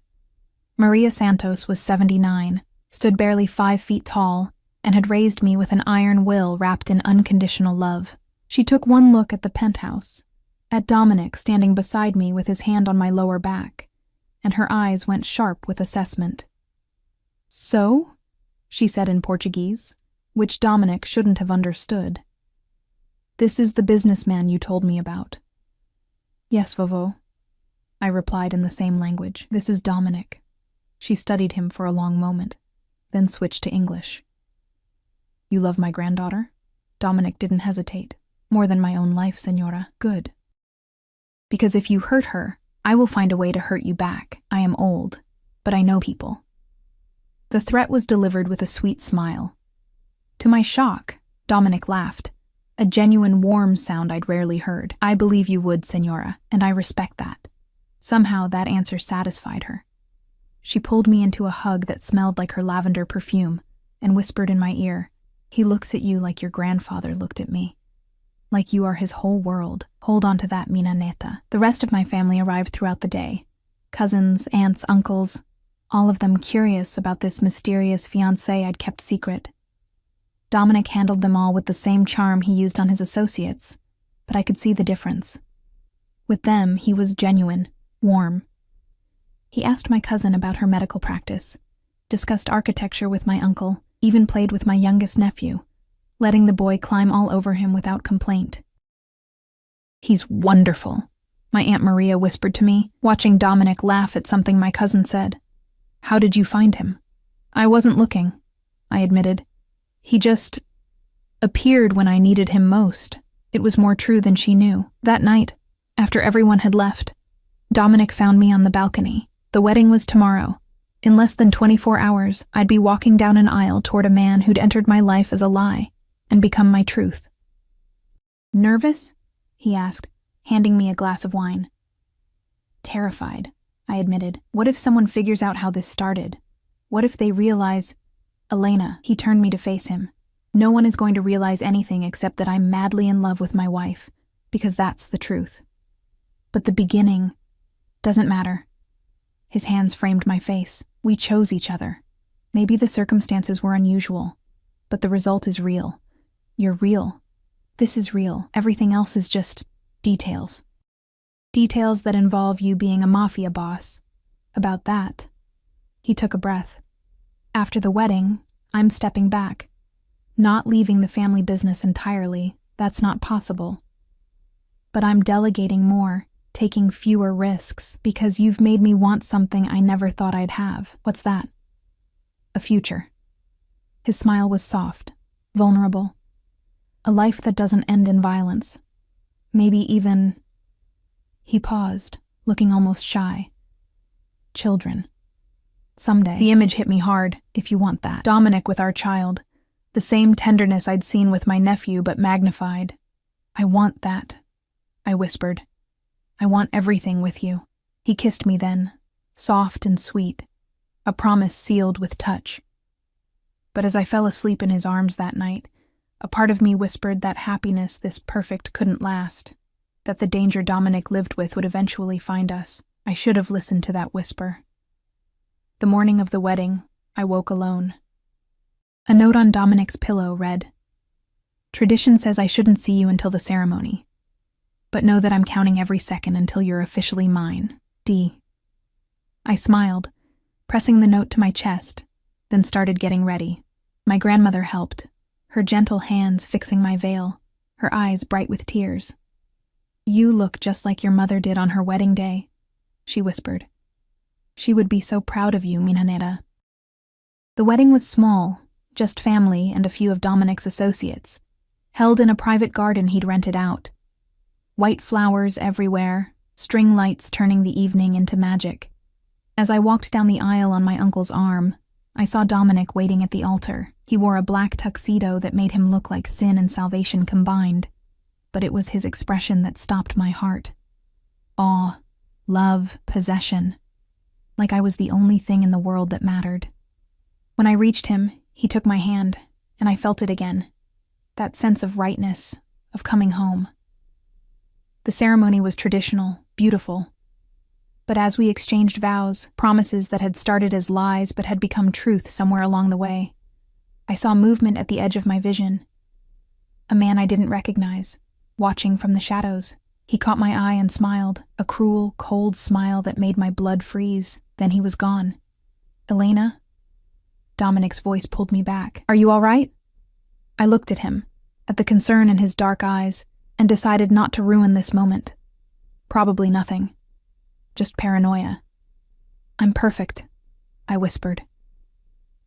Maria Santos was 79, stood barely 5 feet tall, and had raised me with an iron will wrapped in unconditional love. She took one look at the penthouse, at Dominic standing beside me with his hand on my lower back, and her eyes went sharp with assessment. So? She said in Portuguese, which Dominic shouldn't have understood. This is the businessman you told me about. Yes, Vovô, I replied in the same language. This is Dominic. She studied him for a long moment, then switched to English. You love my granddaughter? Dominic didn't hesitate. More than my own life, Senora. Good. Because if you hurt her, I will find a way to hurt you back. I am old, but I know people. The threat was delivered with a sweet smile. To my shock, Dominic laughed. A genuine warm sound I'd rarely heard. I believe you would, Senora, and I respect that. Somehow that answer satisfied her. She pulled me into a hug that smelled like her lavender perfume and whispered in my ear, He looks at you like your grandfather looked at me. Like you are his whole world. Hold on to that, Mina Neta. The rest of my family arrived throughout the day. Cousins, aunts, uncles, all of them curious about this mysterious fiancé I'd kept secret. Dominic handled them all with the same charm he used on his associates, but I could see the difference. With them, he was genuine, warm. He asked my cousin about her medical practice, discussed architecture with my uncle, even played with my youngest nephew, letting the boy climb all over him without complaint. He's wonderful, my Aunt Maria whispered to me, watching Dominic laugh at something my cousin said. How did you find him? I wasn't looking, I admitted. He just appeared when I needed him most. It was more true than she knew. That night, after everyone had left, Dominic found me on the balcony. The wedding was tomorrow. In less than 24 hours, I'd be walking down an aisle toward a man who'd entered my life as a lie and become my truth. Nervous? He asked, handing me a glass of wine. Terrified, I admitted. What if someone figures out how this started? What if they realize... Elena, he turned me to face him. No one is going to realize anything except that I'm madly in love with my wife, because that's the truth. But the beginning doesn't matter. His hands framed my face. We chose each other. Maybe the circumstances were unusual, but the result is real. You're real. This is real. Everything else is just details. Details that involve you being a mafia boss. About that. He took a breath. After the wedding, I'm stepping back. Not leaving the family business entirely. That's not possible. But I'm delegating more, taking fewer risks, because you've made me want something I never thought I'd have. What's that? A future. His smile was soft, vulnerable. A life that doesn't end in violence. Maybe even... He paused, looking almost shy. Children. Someday. The image hit me hard, if you want that. Dominic with our child. The same tenderness I'd seen with my nephew, but magnified. I want that, I whispered. I want everything with you. He kissed me then, soft and sweet, a promise sealed with touch. But as I fell asleep in his arms that night, a part of me whispered that happiness this perfect couldn't last, that the danger Dominic lived with would eventually find us. I should have listened to that whisper. The morning of the wedding, I woke alone. A note on Dominic's pillow read, Tradition says I shouldn't see you until the ceremony, but know that I'm counting every second until you're officially mine. D. I smiled, pressing the note to my chest, then started getting ready. My grandmother helped, her gentle hands fixing my veil, her eyes bright with tears. You look just like your mother did on her wedding day, she whispered. She would be so proud of you, Minanera. The wedding was small, just family and a few of Dominic's associates, held in a private garden he'd rented out. White flowers everywhere, string lights turning the evening into magic. As I walked down the aisle on my uncle's arm, I saw Dominic waiting at the altar. He wore a black tuxedo that made him look like sin and salvation combined, but it was his expression that stopped my heart. Awe, love, possession. Like I was the only thing in the world that mattered. When I reached him, he took my hand, and I felt it again. That sense of rightness, of coming home. The ceremony was traditional, beautiful. But as we exchanged vows, promises that had started as lies but had become truth somewhere along the way, I saw movement at the edge of my vision. A man I didn't recognize, watching from the shadows. He caught my eye and smiled, a cruel, cold smile that made my blood freeze. Then he was gone. Elena? Dominic's voice pulled me back. Are you all right? I looked at him, at the concern in his dark eyes, and decided not to ruin this moment. Probably nothing. Just paranoia. I'm perfect, I whispered.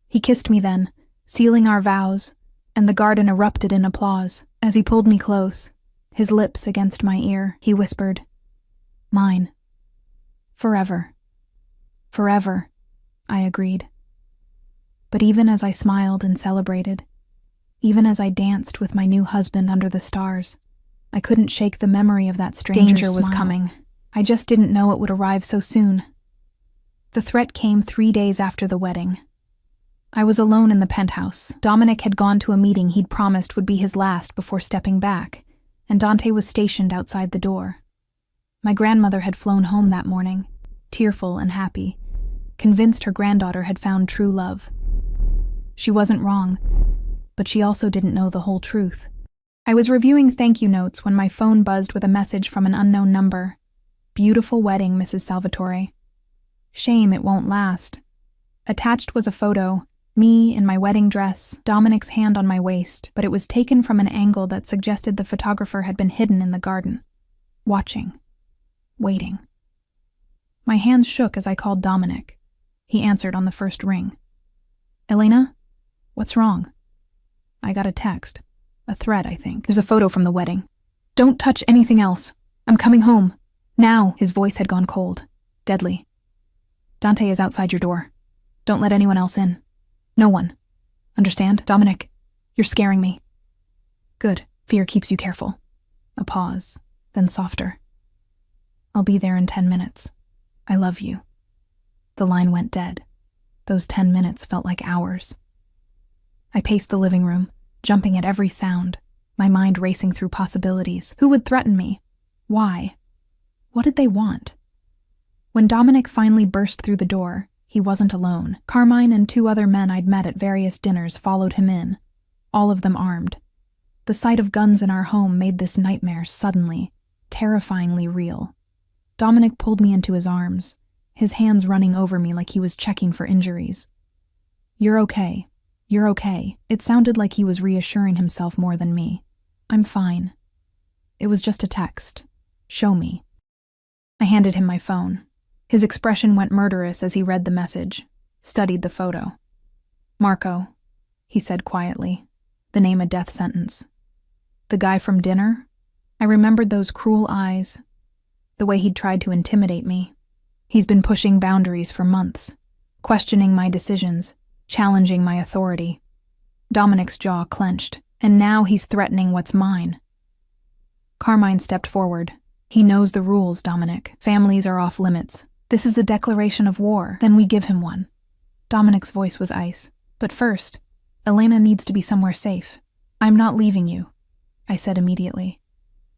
He kissed me then, sealing our vows, and the garden erupted in applause. As he pulled me close, his lips against my ear, he whispered, "Mine. Forever." "Forever," I agreed. But even as I smiled and celebrated, even as I danced with my new husband under the stars, I couldn't shake the memory of that stranger's Danger was smile. coming. I just didn't know it would arrive so soon. The threat came 3 days after the wedding. I was alone in the penthouse. Dominic had gone to a meeting he'd promised would be his last before stepping back, and Dante was stationed outside the door. My grandmother had flown home that morning, tearful and happy, convinced her granddaughter had found true love. She wasn't wrong, but she also didn't know the whole truth. I was reviewing thank you notes when my phone buzzed with a message from an unknown number. "Beautiful wedding, Mrs. Salvatore. Shame it won't last." Attached was a photo, me in my wedding dress, Dominic's hand on my waist, but it was taken from an angle that suggested the photographer had been hidden in the garden, watching, waiting. My hands shook as I called Dominic. He answered on the first ring. "Elena? What's wrong?" I got a text. A threat, I think. "There's a photo from the wedding. Don't touch anything else. I'm coming home. Now." His voice had gone cold, deadly. "Dante is outside your door. Don't let anyone else in. No one. Understand? Dominic, you're scaring me." "Good. Fear keeps you careful." A pause, then softer. "I'll be there in 10 minutes. I love you." The line went dead. Those 10 minutes felt like hours. I paced the living room, jumping at every sound, my mind racing through possibilities. Who would threaten me? Why? What did they want? When Dominic finally burst through the door, he wasn't alone. Carmine and 2 other men I'd met at various dinners followed him in, all of them armed. The sight of guns in our home made this nightmare suddenly, terrifyingly real. Dominic pulled me into his arms, his hands running over me like he was checking for injuries. "You're okay. You're okay." It sounded like he was reassuring himself more than me. "I'm fine. It was just a text. Show me." I handed him my phone. His expression went murderous as he read the message, studied the photo. "Marco," he said quietly, the name a death sentence. "The guy from dinner?" I remembered those cruel eyes, the way he'd tried to intimidate me. He's been pushing boundaries for months, questioning my decisions, challenging my authority. Dominic's jaw clenched, and now he's threatening what's mine. Carmine stepped forward. "He knows the rules, Dominic. Families are off limits. This is a declaration of war. Then we give him one." Dominic's voice was ice. "But first, Elena needs to be somewhere safe. I'm not leaving you," I said immediately.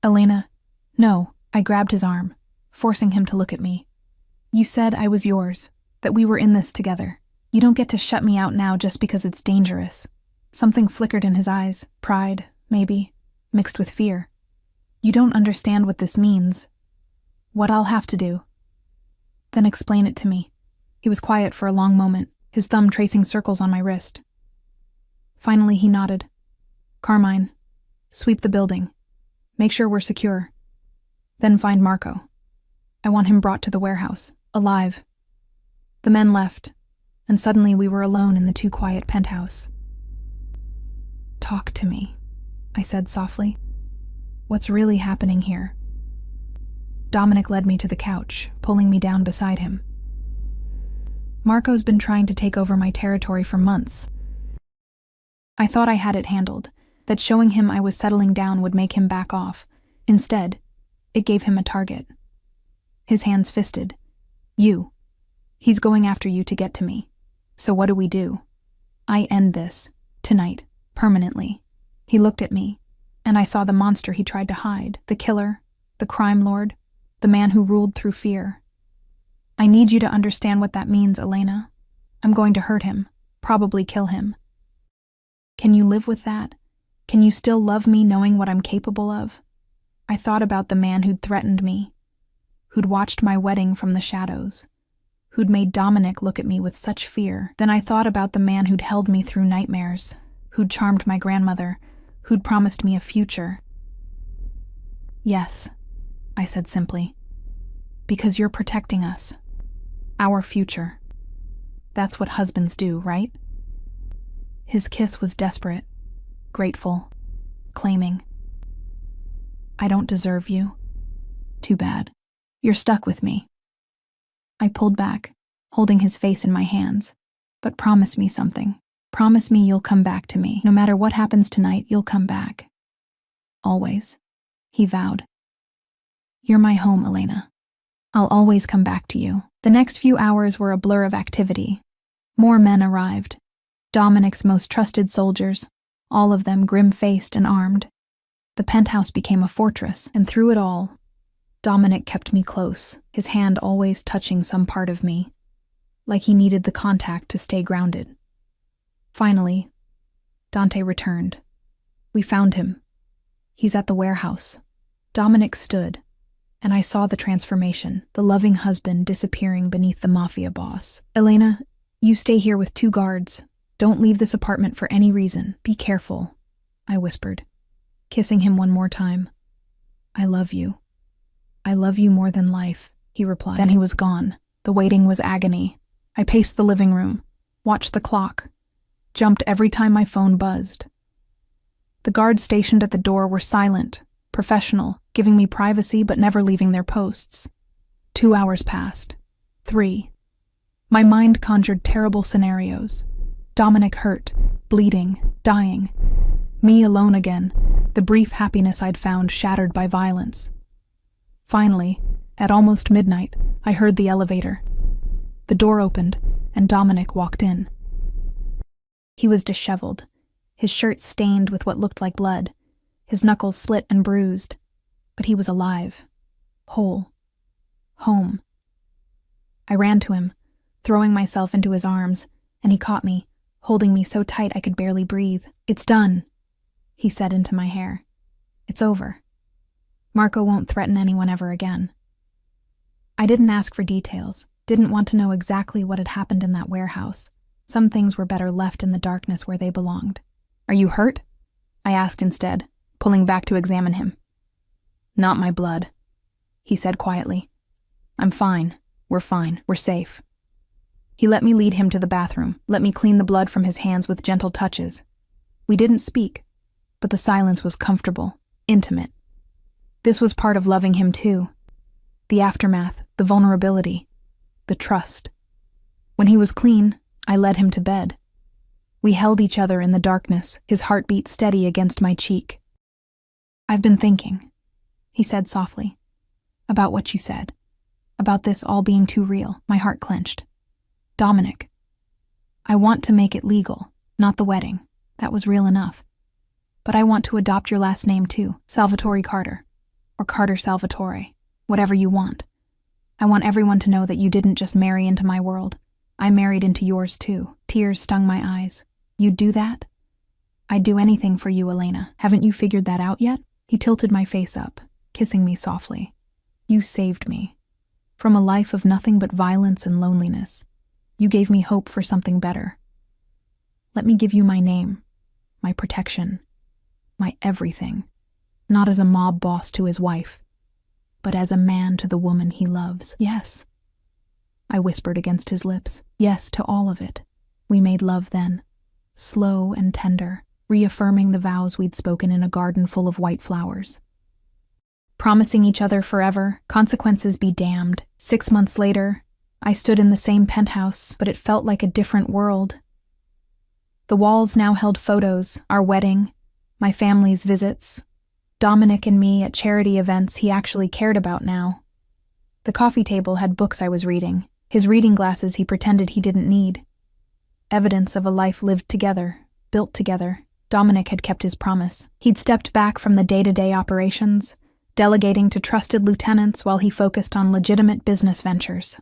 "Elena, no." I grabbed his arm, forcing him to look at me. "You said I was yours, that we were in this together. You don't get to shut me out now just because it's dangerous." Something flickered in his eyes, pride, maybe, mixed with fear. "You don't understand what this means. What I'll have to do." "Then explain it to me." He was quiet for a long moment, his thumb tracing circles on my wrist. Finally, he nodded. "Carmine, sweep the building. Make sure we're secure. Then find Marco. I want him brought to the warehouse, alive." The men left, and suddenly we were alone in the too quiet penthouse. "Talk to me," I said softly. What's really happening here? Dominic led me to the couch, pulling me down beside him. Marco's been trying to take over my territory for months. I thought I had it handled, that showing him I was settling down would make him back off. Instead, it gave him a target. His hands fisted. You. He's going after you to get to me. So what do we do? I end this, tonight, permanently. He looked at me, and I saw the monster he tried to hide, the killer, the crime lord, the man who ruled through fear. I need you to understand what that means, Elena. I'm going to hurt him, probably kill him. Can you live with that? Can you still love me knowing what I'm capable of? I thought about the man who'd threatened me, who'd watched my wedding from the shadows, who'd made Dominic look at me with such fear. Then I thought about the man who'd held me through nightmares, who'd charmed my grandmother, who'd promised me a future. Yes, I said simply, because you're protecting us, our future. That's what husbands do, right? His kiss was desperate, grateful, claiming. I don't deserve you. Too bad. You're stuck with me. I pulled back, holding his face in my hands. But promise me something. Promise me you'll come back to me. No matter what happens tonight, you'll come back. Always, he vowed. You're my home, Elena. I'll always come back to you. The next few hours were a blur of activity. More men arrived. Dominic's most trusted soldiers, all of them grim-faced and armed. The penthouse became a fortress, and through it all, Dominic kept me close, his hand always touching some part of me, like he needed the contact to stay grounded. Finally, Dante returned. We found him. He's at the warehouse. Dominic stood, and I saw the transformation, the loving husband disappearing beneath the Mafia Boss. Elena, you stay here with 2 guards. Don't leave this apartment for any reason. Be careful, I whispered, kissing him one more time. I love you. I love you more than life, he replied. Then he was gone. The waiting was agony. I paced the living room, watched the clock, jumped every time my phone buzzed. The guards stationed at the door were silent, professional, giving me privacy but never leaving their posts. 2 hours passed. 3. My mind conjured terrible scenarios. Dominic hurt, bleeding, dying. Me alone again, the brief happiness I'd found shattered by violence. Finally, at almost midnight, I heard the elevator. The door opened, and Dominic walked in. He was disheveled, his shirt stained with what looked like blood, his knuckles slit and bruised, but he was alive, whole, home. I ran to him, throwing myself into his arms, and he caught me, holding me so tight I could barely breathe. It's done, he said into my hair. It's over. Marco won't threaten anyone ever again. I didn't ask for details, didn't want to know exactly what had happened in that warehouse. Some things were better left in the darkness where they belonged. Are you hurt? I asked instead, pulling back to examine him. Not my blood, he said quietly. I'm fine. We're safe. He let me lead him to the bathroom, let me clean the blood from his hands with gentle touches. We didn't speak, but the silence was comfortable, intimate. This was part of loving him too. The aftermath, the vulnerability, the trust. When he was clean, I led him to bed. We held each other in the darkness, his heartbeat steady against my cheek. I've been thinking, he said softly, about what you said, about this all being too real. My heart clenched. Dominic, I want to make it legal, not the wedding. That was real enough. But I want to adopt your last name too, Salvatore Carter, or Carter Salvatore, whatever you want. I want everyone to know that you didn't just marry into my world. I married into yours too. Tears stung my eyes. You'd do that? I'd do anything for you, Elena. Haven't you figured that out yet? He tilted my face up, kissing me softly. You saved me. From a life of nothing but violence and loneliness. You gave me hope for something better. Let me give you my name, my protection, my everything. Not as a mob boss to his wife, but as a man to the woman he loves. Yes, I whispered against his lips. Yes to all of it. We made love then, slow and tender, reaffirming the vows we'd spoken in a garden full of white flowers. Promising each other forever, consequences be damned. 6 months later, I stood in the same penthouse, but it felt like a different world. The walls now held photos, our wedding, my family's visits, Dominic and me at charity events he actually cared about now. The coffee table had books I was reading, his reading glasses he pretended he didn't need. Evidence of a life lived together, built together. Dominic had kept his promise. He'd stepped back from the day-to-day operations, delegating to trusted lieutenants while he focused on legitimate business ventures.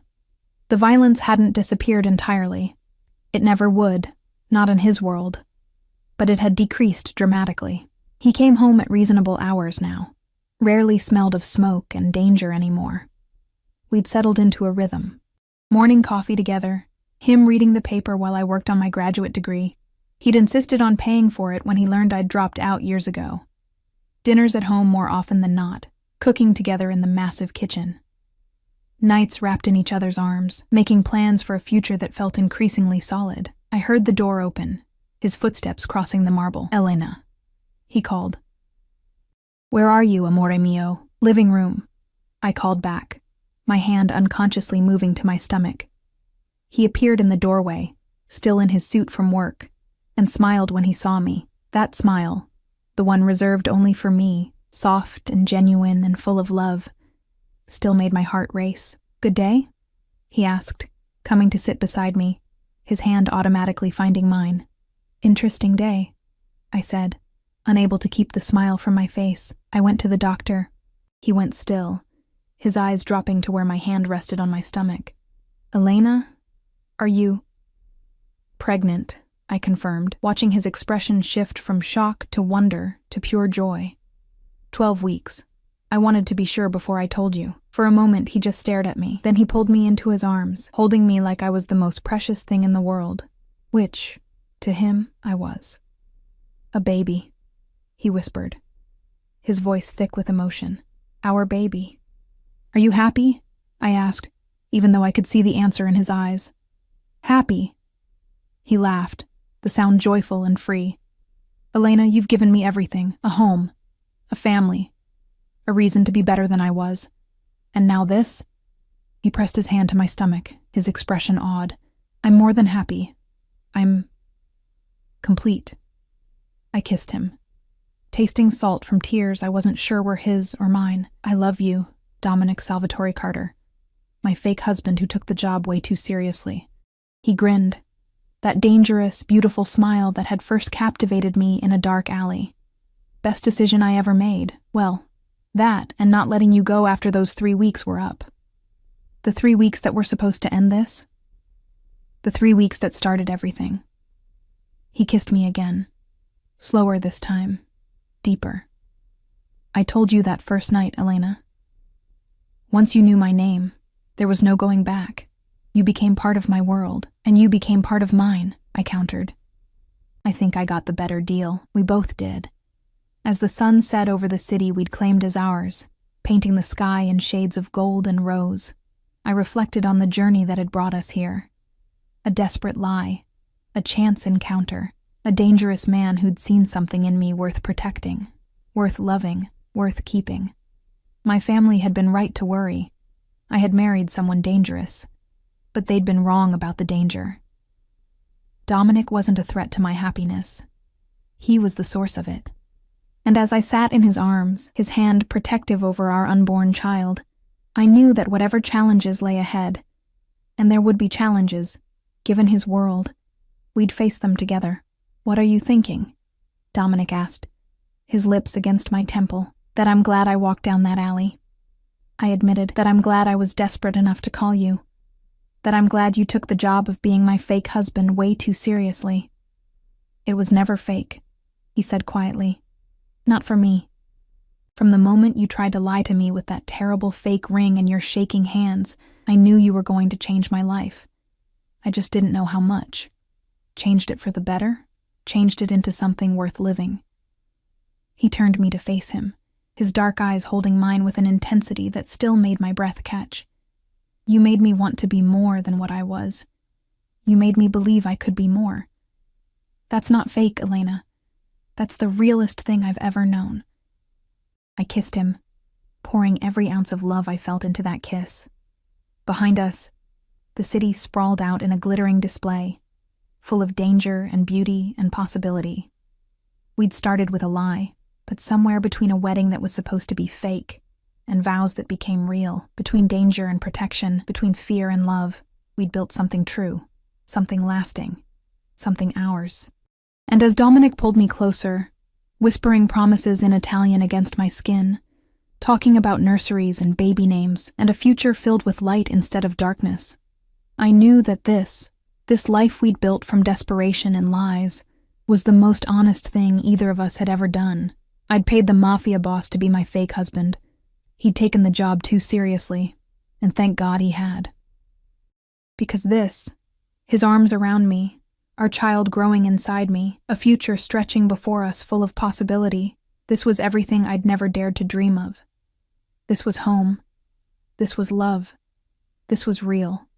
The violence hadn't disappeared entirely. It never would, not in his world. But it had decreased dramatically. He came home at reasonable hours now, rarely smelled of smoke and danger anymore. We'd settled into a rhythm. Morning coffee together, him reading the paper while I worked on my graduate degree. He'd insisted on paying for it when he learned I'd dropped out years ago. Dinners at home more often than not, cooking together in the massive kitchen. Nights wrapped in each other's arms, making plans for a future that felt increasingly solid. I heard the door open, his footsteps crossing the marble. "Elena," he called. "Where are you, amore mio?" "Living room," I called back, my hand unconsciously moving to my stomach. He appeared in the doorway, still in his suit from work, and smiled when he saw me. That smile, the one reserved only for me, soft and genuine and full of love, still made my heart race. "Good day?" he asked, coming to sit beside me, his hand automatically finding mine. "Interesting day," I said, unable to keep the smile from my face. "I went to the doctor." He went still, his eyes dropping to where my hand rested on my stomach. "Elena, are you—" "Pregnant," I confirmed, watching his expression shift from shock to wonder to pure joy. 12 weeks. I wanted to be sure before I told you. For a moment, he just stared at me. Then he pulled me into his arms, holding me like I was the most precious thing in the world. Which, to him, I was. "A baby," he whispered, his voice thick with emotion. "Our baby." "Are you happy?" I asked, even though I could see the answer in his eyes. "Happy?" He laughed, the sound joyful and free. "Elena, you've given me everything. A home, a family, a reason to be better than I was. And now this?" He pressed his hand to my stomach, his expression odd. "I'm more than happy. I'm complete." I kissed him, tasting salt from tears I wasn't sure were his or mine. "I love you, Dominic Salvatore Carter, my fake husband who took the job way too seriously." He grinned, that dangerous, beautiful smile that had first captivated me in a dark alley. "Best decision I ever made. Well, that and not letting you go after those 3 weeks were up. The 3 weeks that were supposed to end this. The 3 weeks that started everything." He kissed me again, slower this time, deeper. "I told you that first night, Elena. Once you knew my name, there was no going back. You became part of my world, and you became part of mine," I countered. I think I got the better deal. We both did. As the sun set over the city we'd claimed as ours, painting the sky in shades of gold and rose, I reflected on the journey that had brought us here. A desperate lie, a chance encounter, a dangerous man who'd seen something in me worth protecting, worth loving, worth keeping. My family had been right to worry. I had married someone dangerous, but they'd been wrong about the danger. Dominic wasn't a threat to my happiness. He was the source of it. And as I sat in his arms, his hand protective over our unborn child, I knew that whatever challenges lay ahead, and there would be challenges, given his world, we'd face them together. "What are you thinking?" Dominic asked, his lips against my temple. "That I'm glad I walked down that alley." I admitted that I'm glad I was desperate enough to call you. That I'm glad you took the job of being my fake husband way too seriously. "It was never fake," he said quietly. "Not for me. From the moment you tried to lie to me with that terrible fake ring in your shaking hands, I knew you were going to change my life. I just didn't know how much. Changed it for the better, changed it into something worth living." He turned me to face him, his dark eyes holding mine with an intensity that still made my breath catch. "You made me want to be more than what I was. You made me believe I could be more. That's not fake, Elena. That's the realest thing I've ever known." I kissed him, pouring every ounce of love I felt into that kiss. Behind us, the city sprawled out in a glittering display, full of danger and beauty and possibility. We'd started with a lie, but somewhere between a wedding that was supposed to be fake and vows that became real, between danger and protection, between fear and love, we'd built something true, something lasting, something ours. And as Dominic pulled me closer, whispering promises in Italian against my skin, talking about nurseries and baby names and a future filled with light instead of darkness, I knew that this life we'd built from desperation and lies, was the most honest thing either of us had ever done. I'd paid the Mafia Boss to be my fake husband. He'd taken the job too seriously, and thank God he had. Because this, his arms around me, our child growing inside me, a future stretching before us full of possibility, this was everything I'd never dared to dream of. This was home. This was love. This was real.